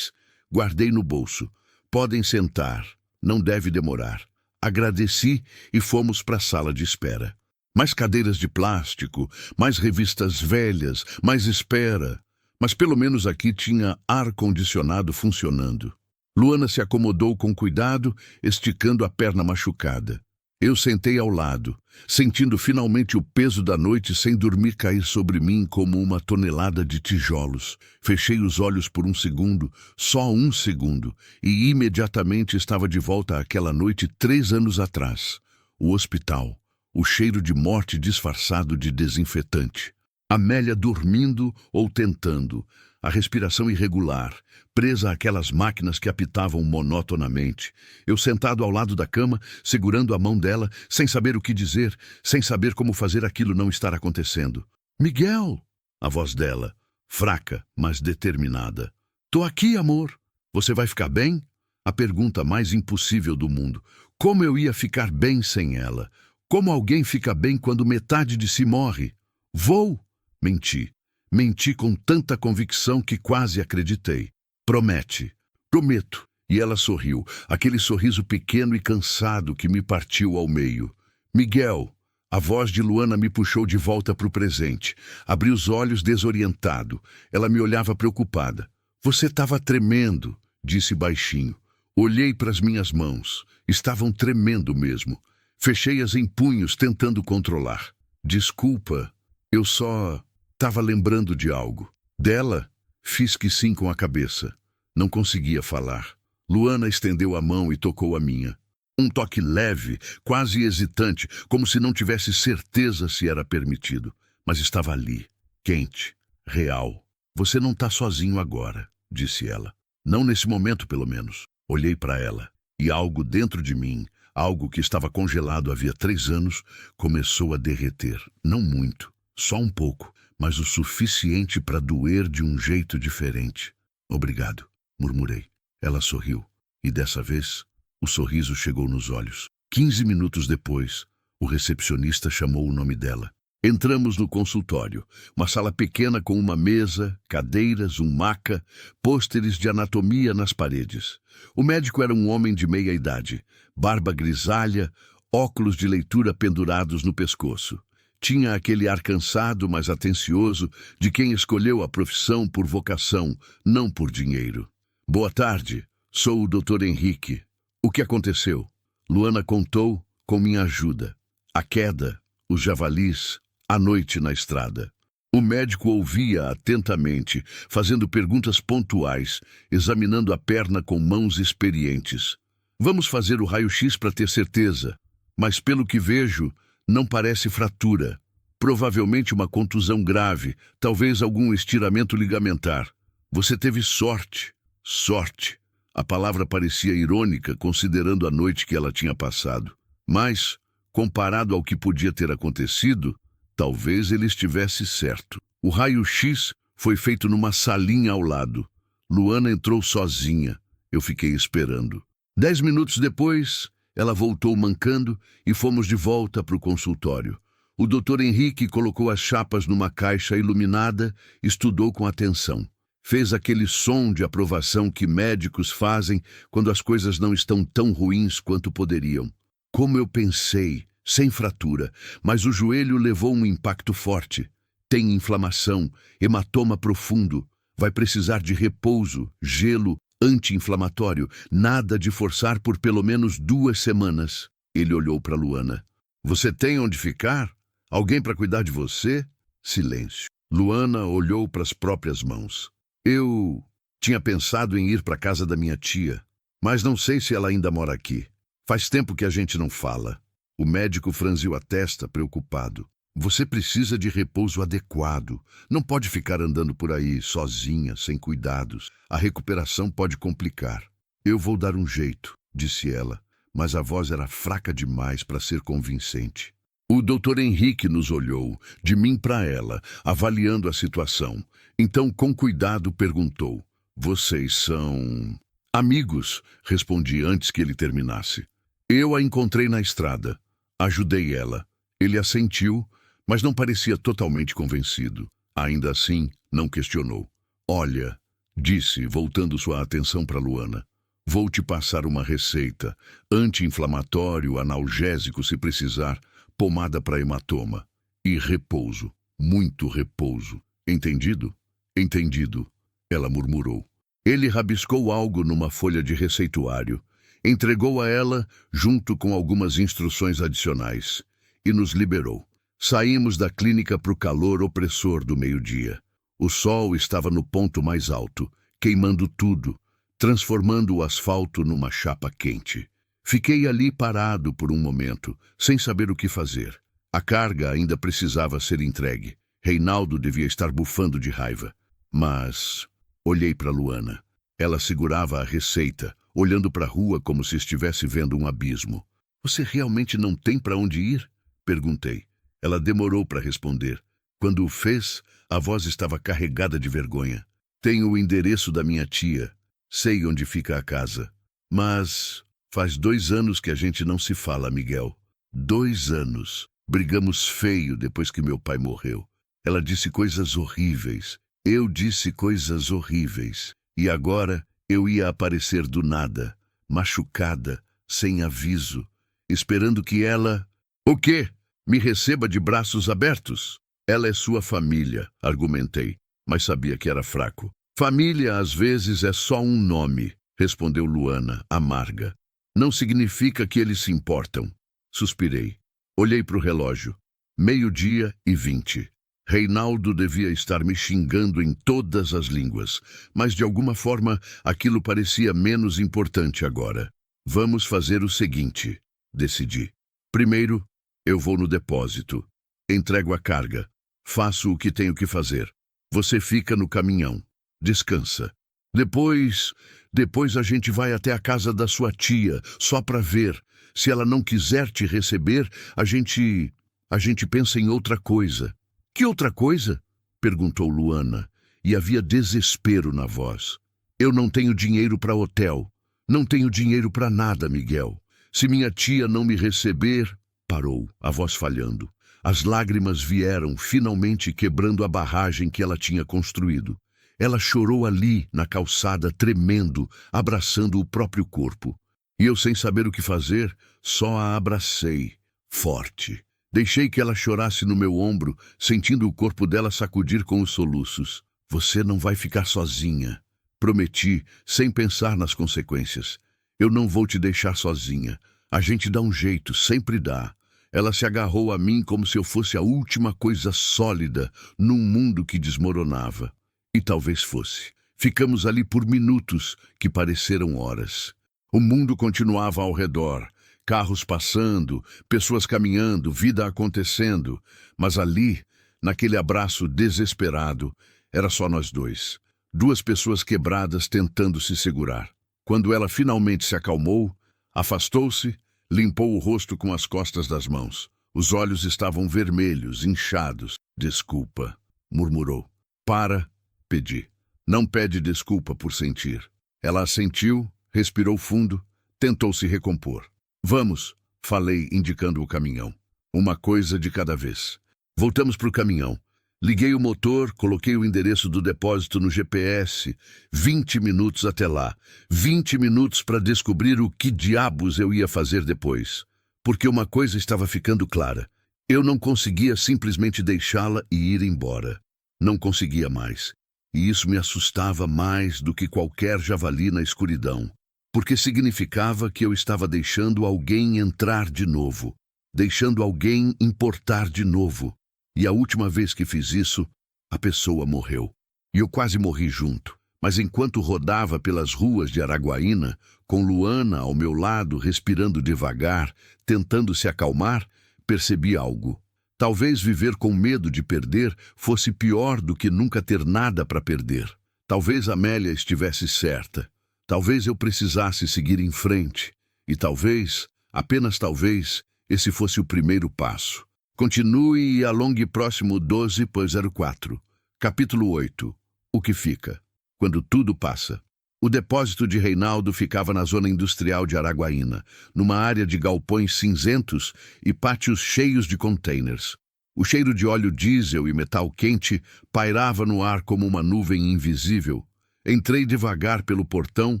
Guardei no bolso. Podem sentar, não deve demorar. Agradeci e fomos para a sala de espera. Mais cadeiras de plástico, mais revistas velhas, mais espera. Mas pelo menos aqui tinha ar-condicionado funcionando. Luana se acomodou com cuidado, esticando a perna machucada. Eu sentei ao lado, sentindo finalmente o peso da noite sem dormir cair sobre mim como uma tonelada de tijolos. Fechei os olhos por um segundo, só um segundo, e imediatamente estava de volta àquela noite 3 anos atrás. O hospital, o cheiro de morte disfarçado de desinfetante. Amélia dormindo ou tentando, a respiração irregular, presa àquelas máquinas que apitavam monotonamente. Eu sentado ao lado da cama, segurando a mão dela, sem saber o que dizer, sem saber como fazer aquilo não estar acontecendo. Miguel! A voz dela, fraca, mas determinada. Tô aqui, amor. Você vai ficar bem? A pergunta mais impossível do mundo. Como eu ia ficar bem sem ela? Como alguém fica bem quando metade de si morre? Vou! Menti. Menti com tanta convicção que quase acreditei. Promete. Prometo. E ela sorriu, aquele sorriso pequeno e cansado que me partiu ao meio. Miguel. A voz de Luana me puxou de volta para o presente. Abri os olhos desorientado. Ela me olhava preocupada. Você estava tremendo, disse baixinho. Olhei para as minhas mãos. Estavam tremendo mesmo. Fechei-as em punhos, tentando controlar. Desculpa, eu só estava lembrando de algo. Dela? Fiz que sim com a cabeça. Não conseguia falar. Luana estendeu a mão e tocou a minha. Um toque leve, quase hesitante, como se não tivesse certeza se era permitido. Mas estava ali, quente, real. Você não está sozinho agora, disse ela. Não nesse momento, pelo menos. Olhei para ela, e algo dentro de mim, algo que estava congelado havia 3 anos, começou a derreter. Não muito, só um pouco, mas o suficiente para doer de um jeito diferente. Obrigado, murmurei. Ela sorriu, e dessa vez, o sorriso chegou nos olhos. 15 minutos depois, o recepcionista chamou o nome dela. Entramos no consultório, uma sala pequena com uma mesa, cadeiras, maca, pôsteres de anatomia nas paredes. O médico era um homem de meia idade, barba grisalha, óculos de leitura pendurados no pescoço. Tinha aquele ar cansado, mas atencioso, de quem escolheu a profissão por vocação, não por dinheiro. Boa tarde, sou o Dr. Henrique. O que aconteceu? Luana contou com minha ajuda. A queda, os javalis, a noite na estrada. O médico ouvia atentamente, fazendo perguntas pontuais, examinando a perna com mãos experientes. Vamos fazer o raio-x para ter certeza, mas pelo que vejo, não parece fratura. Provavelmente uma contusão grave, talvez algum estiramento ligamentar. Você teve sorte. Sorte. A palavra parecia irônica, considerando a noite que ela tinha passado. Mas, comparado ao que podia ter acontecido, talvez ele estivesse certo. O raio-x foi feito numa salinha ao lado. Luana entrou sozinha. Eu fiquei esperando. 10 minutos depois, ela voltou mancando e fomos de volta para o consultório. O Dr. Henrique colocou as chapas numa caixa iluminada, estudou com atenção. Fez aquele som de aprovação que médicos fazem quando as coisas não estão tão ruins quanto poderiam. Como eu pensei, sem fratura, mas o joelho levou um impacto forte. Tem inflamação, hematoma profundo. Vai precisar de repouso, gelo, anti-inflamatório. Nada de forçar por pelo menos 2 semanas. Ele olhou para Luana. Você tem onde ficar? Alguém para cuidar de você? Silêncio. Luana olhou para as próprias mãos. Eu tinha pensado em ir para a casa da minha tia, mas não sei se ela ainda mora aqui. Faz tempo que a gente não fala. O médico franziu a testa, preocupado. Você precisa de repouso adequado. Não pode ficar andando por aí, sozinha, sem cuidados. A recuperação pode complicar. Eu vou dar um jeito, disse ela, mas a voz era fraca demais para ser convincente. O Dr. Henrique nos olhou, de mim para ela, avaliando a situação. Então, com cuidado, perguntou. Vocês são... amigos, respondi antes que ele terminasse. Eu a encontrei na estrada. Ajudei ela. Ele assentiu, mas não parecia totalmente convencido. Ainda assim, não questionou. Olha, disse, voltando sua atenção para Luana. Vou te passar uma receita. Anti-inflamatório, analgésico se precisar, pomada para hematoma. E repouso. Muito repouso. Entendido? Entendido, ela murmurou. Ele rabiscou algo numa folha de receituário. Entregou a ela, junto com algumas instruções adicionais, e nos liberou. Saímos da clínica para o calor opressor do meio-dia. O sol estava no ponto mais alto, queimando tudo, transformando o asfalto numa chapa quente. Fiquei ali parado por um momento, sem saber o que fazer. A carga ainda precisava ser entregue. Reinaldo devia estar bufando de raiva. Mas olhei para Luana. Ela segurava a receita, olhando para a rua como se estivesse vendo um abismo. Você realmente não tem para onde ir? Perguntei. Ela demorou para responder. Quando o fez, a voz estava carregada de vergonha. Tenho o endereço da minha tia. Sei onde fica a casa. Mas faz 2 anos que a gente não se fala, Miguel. 2 anos. Brigamos feio depois que meu pai morreu. Ela disse coisas horríveis. Eu disse coisas horríveis. E agora eu ia aparecer do nada, machucada, sem aviso, esperando que ela... O quê? Me receba de braços abertos? Ela é sua família, argumentei, mas sabia que era fraco. Família, às vezes, é só um nome, respondeu Luana, amarga. Não significa que eles se importam. Suspirei. Olhei para o relógio. 12:20. Reinaldo devia estar me xingando em todas as línguas, mas de alguma forma aquilo parecia menos importante agora. Vamos fazer o seguinte, decidi. Primeiro, eu vou no depósito. Entrego a carga. Faço o que tenho que fazer. Você fica no caminhão. Descansa. Depois a gente vai até a casa da sua tia, só para ver. Se ela não quiser te receber, a gente pensa em outra coisa. Que outra coisa? Perguntou Luana, e havia desespero na voz. Eu não tenho dinheiro para hotel. Não tenho dinheiro para nada, Miguel. Se minha tia não me receber... Parou, a voz falhando. As lágrimas vieram, finalmente quebrando a barragem que ela tinha construído. Ela chorou ali, na calçada, tremendo, abraçando o próprio corpo. E eu, sem saber o que fazer, só a abracei, forte. Deixei que ela chorasse no meu ombro, sentindo o corpo dela sacudir com os soluços. Você não vai ficar sozinha. Prometi, sem pensar nas consequências. Eu não vou te deixar sozinha. A gente dá um jeito, sempre dá. Ela se agarrou a mim como se eu fosse a última coisa sólida num mundo que desmoronava. E talvez fosse. Ficamos ali por minutos, que pareceram horas. O mundo continuava ao redor. Carros passando, pessoas caminhando, vida acontecendo. Mas ali, naquele abraço desesperado, era só nós dois. Duas pessoas quebradas tentando se segurar. Quando ela finalmente se acalmou, afastou-se, limpou o rosto com as costas das mãos. Os olhos estavam vermelhos, inchados. Desculpa, murmurou. Para, pedi. Não pede desculpa por sentir. Ela assentiu, respirou fundo, tentou se recompor. Vamos, falei, indicando o caminhão. Uma coisa de cada vez. Voltamos para o caminhão. Liguei o motor, coloquei o endereço do depósito no GPS. 20 minutos até lá. 20 minutos para descobrir o que diabos eu ia fazer depois. Porque uma coisa estava ficando clara. Eu não conseguia simplesmente deixá-la e ir embora. Não conseguia mais. E isso me assustava mais do que qualquer javali na escuridão. Porque significava que eu estava deixando alguém entrar de novo. Deixando alguém importar de novo. E a última vez que fiz isso, a pessoa morreu. E eu quase morri junto. Mas enquanto rodava pelas ruas de Araguaína, com Luana ao meu lado, respirando devagar, tentando se acalmar, percebi algo. Talvez viver com medo de perder fosse pior do que nunca ter nada para perder. Talvez Amélia estivesse certa. Talvez eu precisasse seguir em frente. E talvez, apenas talvez, esse fosse o primeiro passo. Continue e alongue próximo 12.04. Capítulo 8. O que fica? Quando tudo passa. O depósito de Reinaldo ficava na zona industrial de Araguaína, numa área de galpões cinzentos e pátios cheios de containers. O cheiro de óleo diesel e metal quente pairava no ar como uma nuvem invisível. Entrei devagar pelo portão,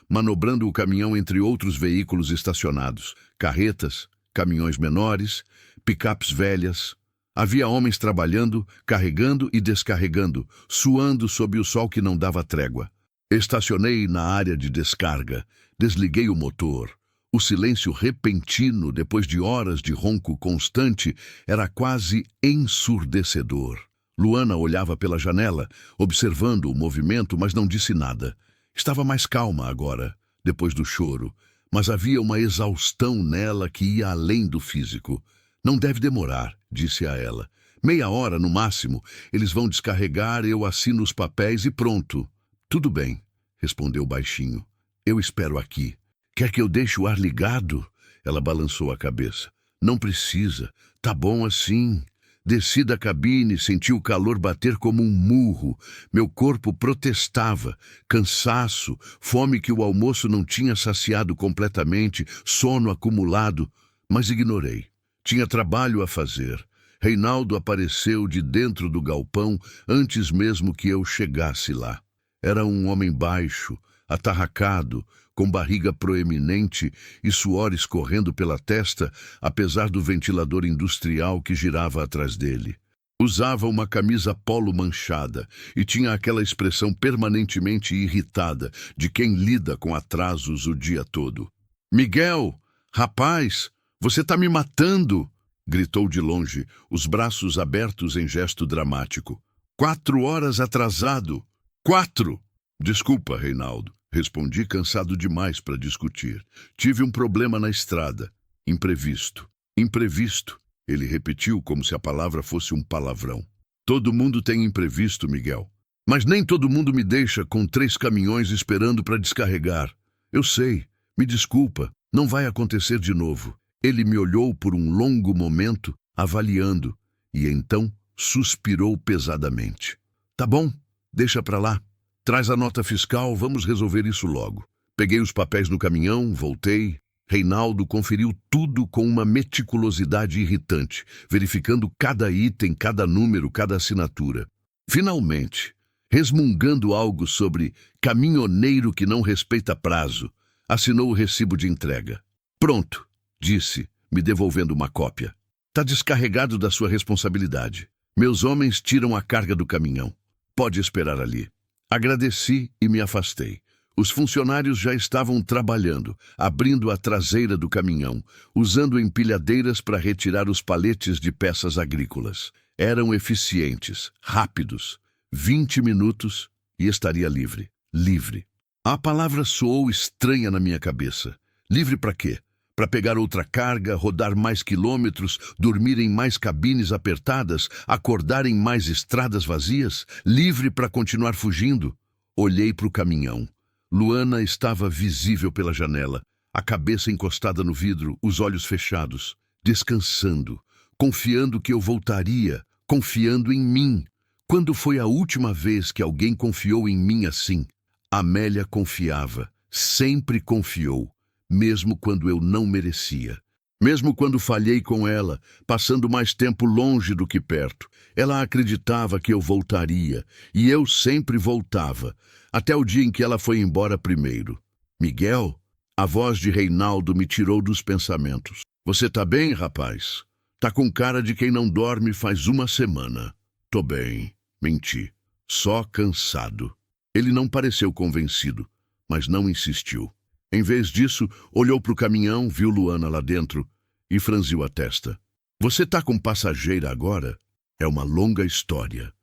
manobrando o caminhão entre outros veículos estacionados, carretas, caminhões menores, picapes velhas. Havia homens trabalhando, carregando e descarregando, suando sob o sol que não dava trégua. Estacionei na área de descarga, desliguei o motor. O silêncio repentino, depois de horas de ronco constante, era quase ensurdecedor. Luana olhava pela janela, observando o movimento, mas não disse nada. Estava mais calma agora, depois do choro, mas havia uma exaustão nela que ia além do físico. Não deve demorar, disse a ela. Meia hora, no máximo. Eles vão descarregar, eu assino os papéis e pronto. Tudo bem, respondeu baixinho. Eu espero aqui. Quer que eu deixe o ar ligado? Ela balançou a cabeça. Não precisa. Tá bom assim. Desci da cabine, senti o calor bater como um murro. Meu corpo protestava. Cansaço, fome que o almoço não tinha saciado completamente, sono acumulado, mas ignorei. Tinha trabalho a fazer. Reinaldo apareceu de dentro do galpão antes mesmo que eu chegasse lá. Era um homem baixo, atarracado, com barriga proeminente e suor escorrendo pela testa, apesar do ventilador industrial que girava atrás dele. Usava uma camisa polo manchada e tinha aquela expressão permanentemente irritada de quem lida com atrasos o dia todo. Miguel, rapaz, você tá me matando! gritou de longe, os braços abertos em gesto dramático. 4 horas atrasado! 4! Desculpa, Reinaldo. Respondi, cansado demais para discutir. Tive um problema na estrada. Imprevisto. Imprevisto. Ele repetiu como se a palavra fosse um palavrão. Todo mundo tem imprevisto, Miguel. Mas nem todo mundo me deixa com 3 caminhões esperando para descarregar. Eu sei. Me desculpa. Não vai acontecer de novo. Ele me olhou por um longo momento, avaliando, e então suspirou pesadamente. Tá bom, deixa pra lá. Traz a nota fiscal, vamos resolver isso logo. Peguei os papéis no caminhão, voltei. Reinaldo conferiu tudo com uma meticulosidade irritante, verificando cada item, cada número, cada assinatura. Finalmente, resmungando algo sobre caminhoneiro que não respeita prazo, assinou o recibo de entrega. Pronto, disse, me devolvendo uma cópia. Tá descarregado da sua responsabilidade. Meus homens tiram a carga do caminhão. Pode esperar ali. Agradeci e me afastei. Os funcionários já estavam trabalhando, abrindo a traseira do caminhão, usando empilhadeiras para retirar os paletes de peças agrícolas. Eram eficientes, rápidos. 20 minutos e estaria livre. Livre. A palavra soou estranha na minha cabeça. Livre para quê? Para pegar outra carga, rodar mais quilômetros, dormir em mais cabines apertadas, acordar em mais estradas vazias? Livre para continuar fugindo? Olhei para o caminhão. Luana estava visível pela janela, a cabeça encostada no vidro, os olhos fechados, descansando, confiando que eu voltaria, confiando em mim. Quando foi a última vez que alguém confiou em mim assim? Amélia confiava, sempre confiou, mesmo quando eu não merecia. Mesmo quando falhei com ela, passando mais tempo longe do que perto, ela acreditava que eu voltaria, e eu sempre voltava, até o dia em que ela foi embora primeiro. Miguel? A voz de Reinaldo me tirou dos pensamentos. Você tá bem, rapaz? Tá com cara de quem não dorme faz 1 semana. Tô bem, menti. Só cansado. Ele não pareceu convencido, mas não insistiu. Em vez disso, olhou para o caminhão, viu Luana lá dentro e franziu a testa. Você tá com passageira agora? É uma longa história.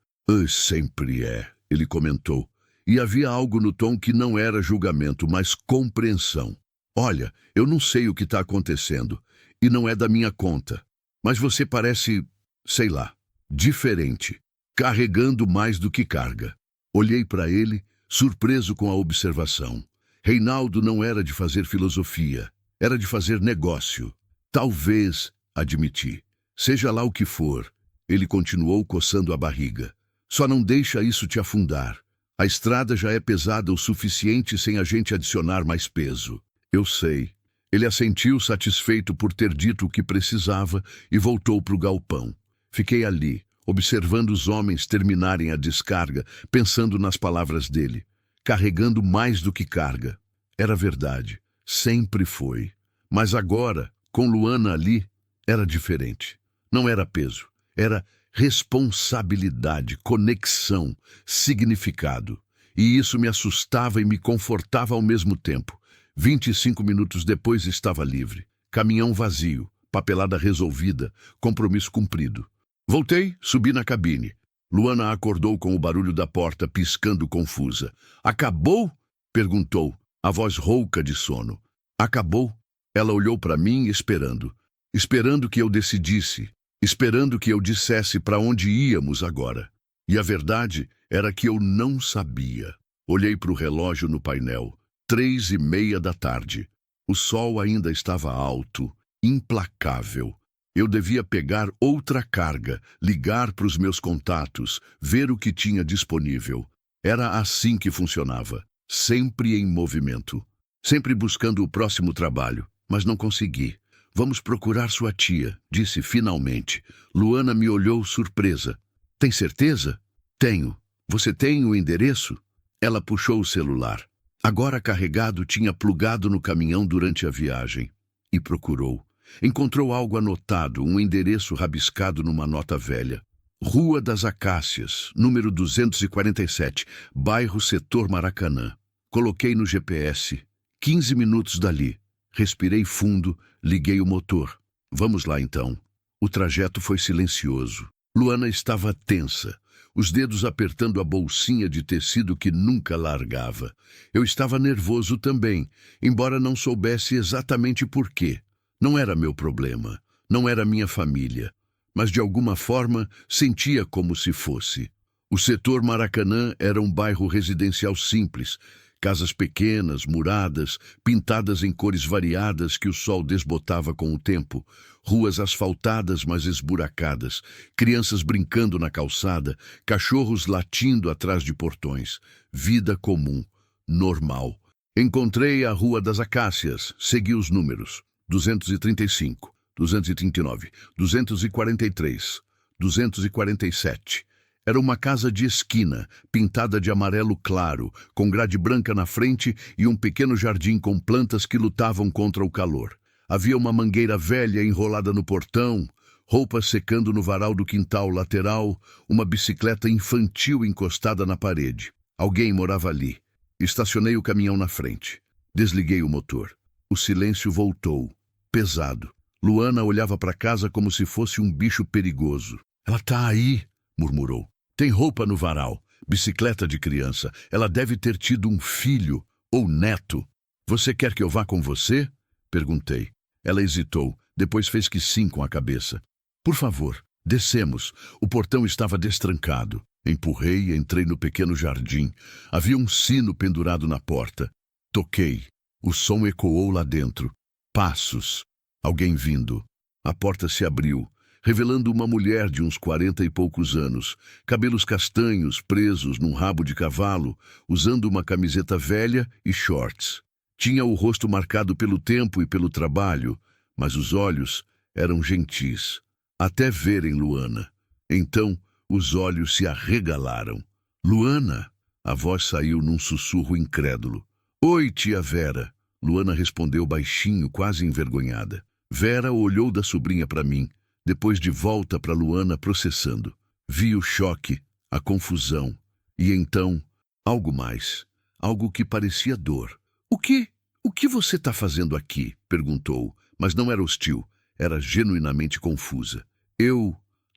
Sempre é, ele comentou. E havia algo no tom que não era julgamento, mas compreensão. Olha, eu não sei o que está acontecendo, e não é da minha conta. Mas você parece, sei lá, diferente, carregando mais do que carga. Olhei para ele, surpreso com a observação. Reinaldo não era de fazer filosofia, era de fazer negócio. Talvez, admiti. Seja lá o que for, ele continuou coçando a barriga. Só não deixa isso te afundar. A estrada já é pesada o suficiente sem a gente adicionar mais peso. Eu sei. Ele assentiu satisfeito por ter dito o que precisava e voltou para o galpão. Fiquei ali, observando os homens terminarem a descarga, pensando nas palavras dele. Carregando mais do que carga. Era verdade. Sempre foi. Mas agora, com Luana ali, era diferente. Não era peso. Era responsabilidade, conexão, significado. E isso me assustava e me confortava ao mesmo tempo. 25 minutos depois estava livre. Caminhão vazio, papelada resolvida, compromisso cumprido. Voltei, subi na cabine. Luana acordou com o barulho da porta piscando confusa. Acabou? Perguntou, a voz rouca de sono. Acabou? Ela olhou para mim esperando. Esperando que eu decidisse. Esperando que eu dissesse para onde íamos agora. E a verdade era que eu não sabia. Olhei para o relógio no painel. 3:30 da tarde. O sol ainda estava alto, implacável. Eu devia pegar outra carga, ligar para os meus contatos, ver o que tinha disponível. Era assim que funcionava, sempre em movimento. Sempre buscando o próximo trabalho, mas não consegui. Vamos procurar sua tia, disse finalmente. Luana me olhou surpresa. Tem certeza? Tenho. Você tem o endereço? Ela puxou o celular. Agora carregado, tinha plugado no caminhão durante a viagem. E procurou. Encontrou algo anotado, um endereço rabiscado numa nota velha. Rua das Acácias, número 247, bairro Setor Maracanã. Coloquei no GPS. 15 minutos dali. Respirei fundo, liguei o motor. Vamos lá então. O trajeto foi silencioso. Luana estava tensa, os dedos apertando a bolsinha de tecido que nunca largava. Eu estava nervoso também, embora não soubesse exatamente por quê. Não era meu problema, não era minha família, mas de alguma forma sentia como se fosse. O setor Maracanã era um bairro residencial simples, casas pequenas, muradas, pintadas em cores variadas que o sol desbotava com o tempo, ruas asfaltadas mas esburacadas, crianças brincando na calçada, cachorros latindo atrás de portões. Vida comum, normal. Encontrei a Rua das Acácias, segui os números: 235, 239, 243, 247. Era uma casa de esquina, pintada de amarelo claro, com grade branca na frente e um pequeno jardim com plantas que lutavam contra o calor. Havia uma mangueira velha enrolada no portão, roupas secando no varal do quintal lateral, uma bicicleta infantil encostada na parede. Alguém morava ali. Estacionei o caminhão na frente. Desliguei o motor. O silêncio voltou, pesado. Luana olhava para casa como se fosse um bicho perigoso. "Ela tá aí", murmurou. "Tem roupa no varal, bicicleta de criança. Ela deve ter tido um filho ou neto." "Você quer que eu vá com você?" perguntei. Ela hesitou, depois fez que sim com a cabeça. "Por favor, descemos." O portão estava destrancado. Empurrei e entrei no pequeno jardim. Havia um sino pendurado na porta. Toquei. O som ecoou lá dentro. Passos. Alguém vindo. A porta se abriu, revelando uma mulher de uns 40 e poucos anos, cabelos castanhos presos num rabo de cavalo, usando uma camiseta velha e shorts. Tinha o rosto marcado pelo tempo e pelo trabalho, mas os olhos eram gentis, até verem Luana. Então, os olhos se arregalaram. "Luana!" A voz saiu num sussurro incrédulo. "Oi, tia Vera." Luana respondeu baixinho, quase envergonhada. Vera olhou da sobrinha para mim, depois de volta para Luana, processando. Vi o choque, a confusão, e então, algo mais, algo que parecia dor. O que você está fazendo aqui?" perguntou, mas não era hostil, era genuinamente confusa.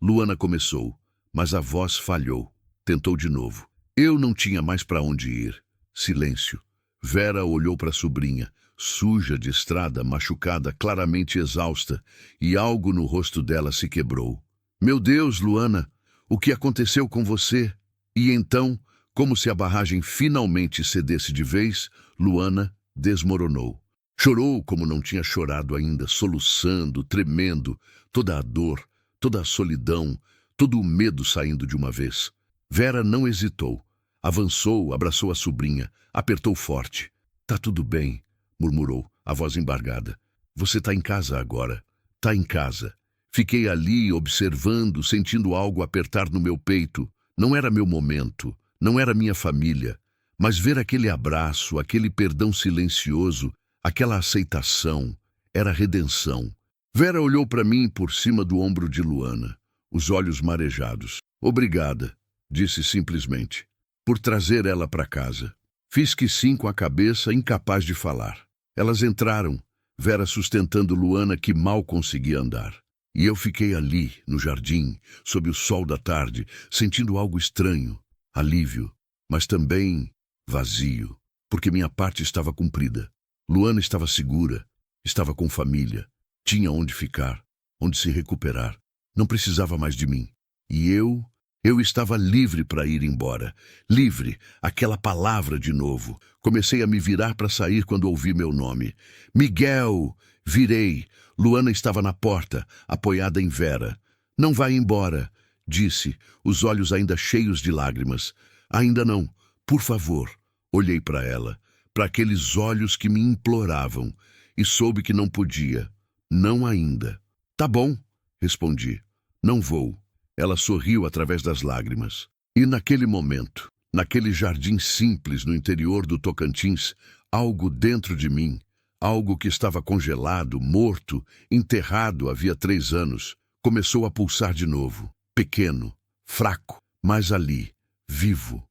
Luana começou, mas a voz falhou. Tentou de novo. Eu não tinha mais para onde ir. Silêncio. Vera olhou para a sobrinha, suja de estrada, machucada, claramente exausta, e algo no rosto dela se quebrou. "Meu Deus, Luana, o que aconteceu com você?" E então, como se a barragem finalmente cedesse de vez, Luana desmoronou. Chorou como não tinha chorado ainda, soluçando, tremendo, toda a dor, toda a solidão, todo o medo saindo de uma vez. Vera não hesitou. Avançou, abraçou a sobrinha, apertou forte. "Tá tudo bem", murmurou, a voz embargada. "Você tá em casa agora. Tá em casa." Fiquei ali, observando, sentindo algo apertar no meu peito. Não era meu momento, não era minha família. Mas ver aquele abraço, aquele perdão silencioso, aquela aceitação, era redenção. Vera olhou para mim por cima do ombro de Luana, os olhos marejados. "Obrigada", disse simplesmente, "por trazer ela para casa." Fiz que sim com a cabeça, incapaz de falar. Elas entraram, Vera sustentando Luana, que mal conseguia andar. E eu fiquei ali, no jardim, sob o sol da tarde, sentindo algo estranho, alívio, mas também vazio, porque minha parte estava cumprida. Luana estava segura, estava com família, tinha onde ficar, onde se recuperar, não precisava mais de mim. E eu estava livre para ir embora. Livre, aquela palavra de novo. Comecei a me virar para sair quando ouvi meu nome. "Miguel!" Virei. Luana estava na porta, apoiada em Vera. "Não vai embora", disse, os olhos ainda cheios de lágrimas. "Ainda não, por favor." Olhei para ela, para aqueles olhos que me imploravam, e soube que não podia. "Não ainda." "Tá bom", respondi. "Não vou." Ela sorriu através das lágrimas. E naquele momento, naquele jardim simples no interior do Tocantins, algo dentro de mim, algo que estava congelado, morto, enterrado havia 3 anos, começou a pulsar de novo. Pequeno, fraco, mas ali, vivo.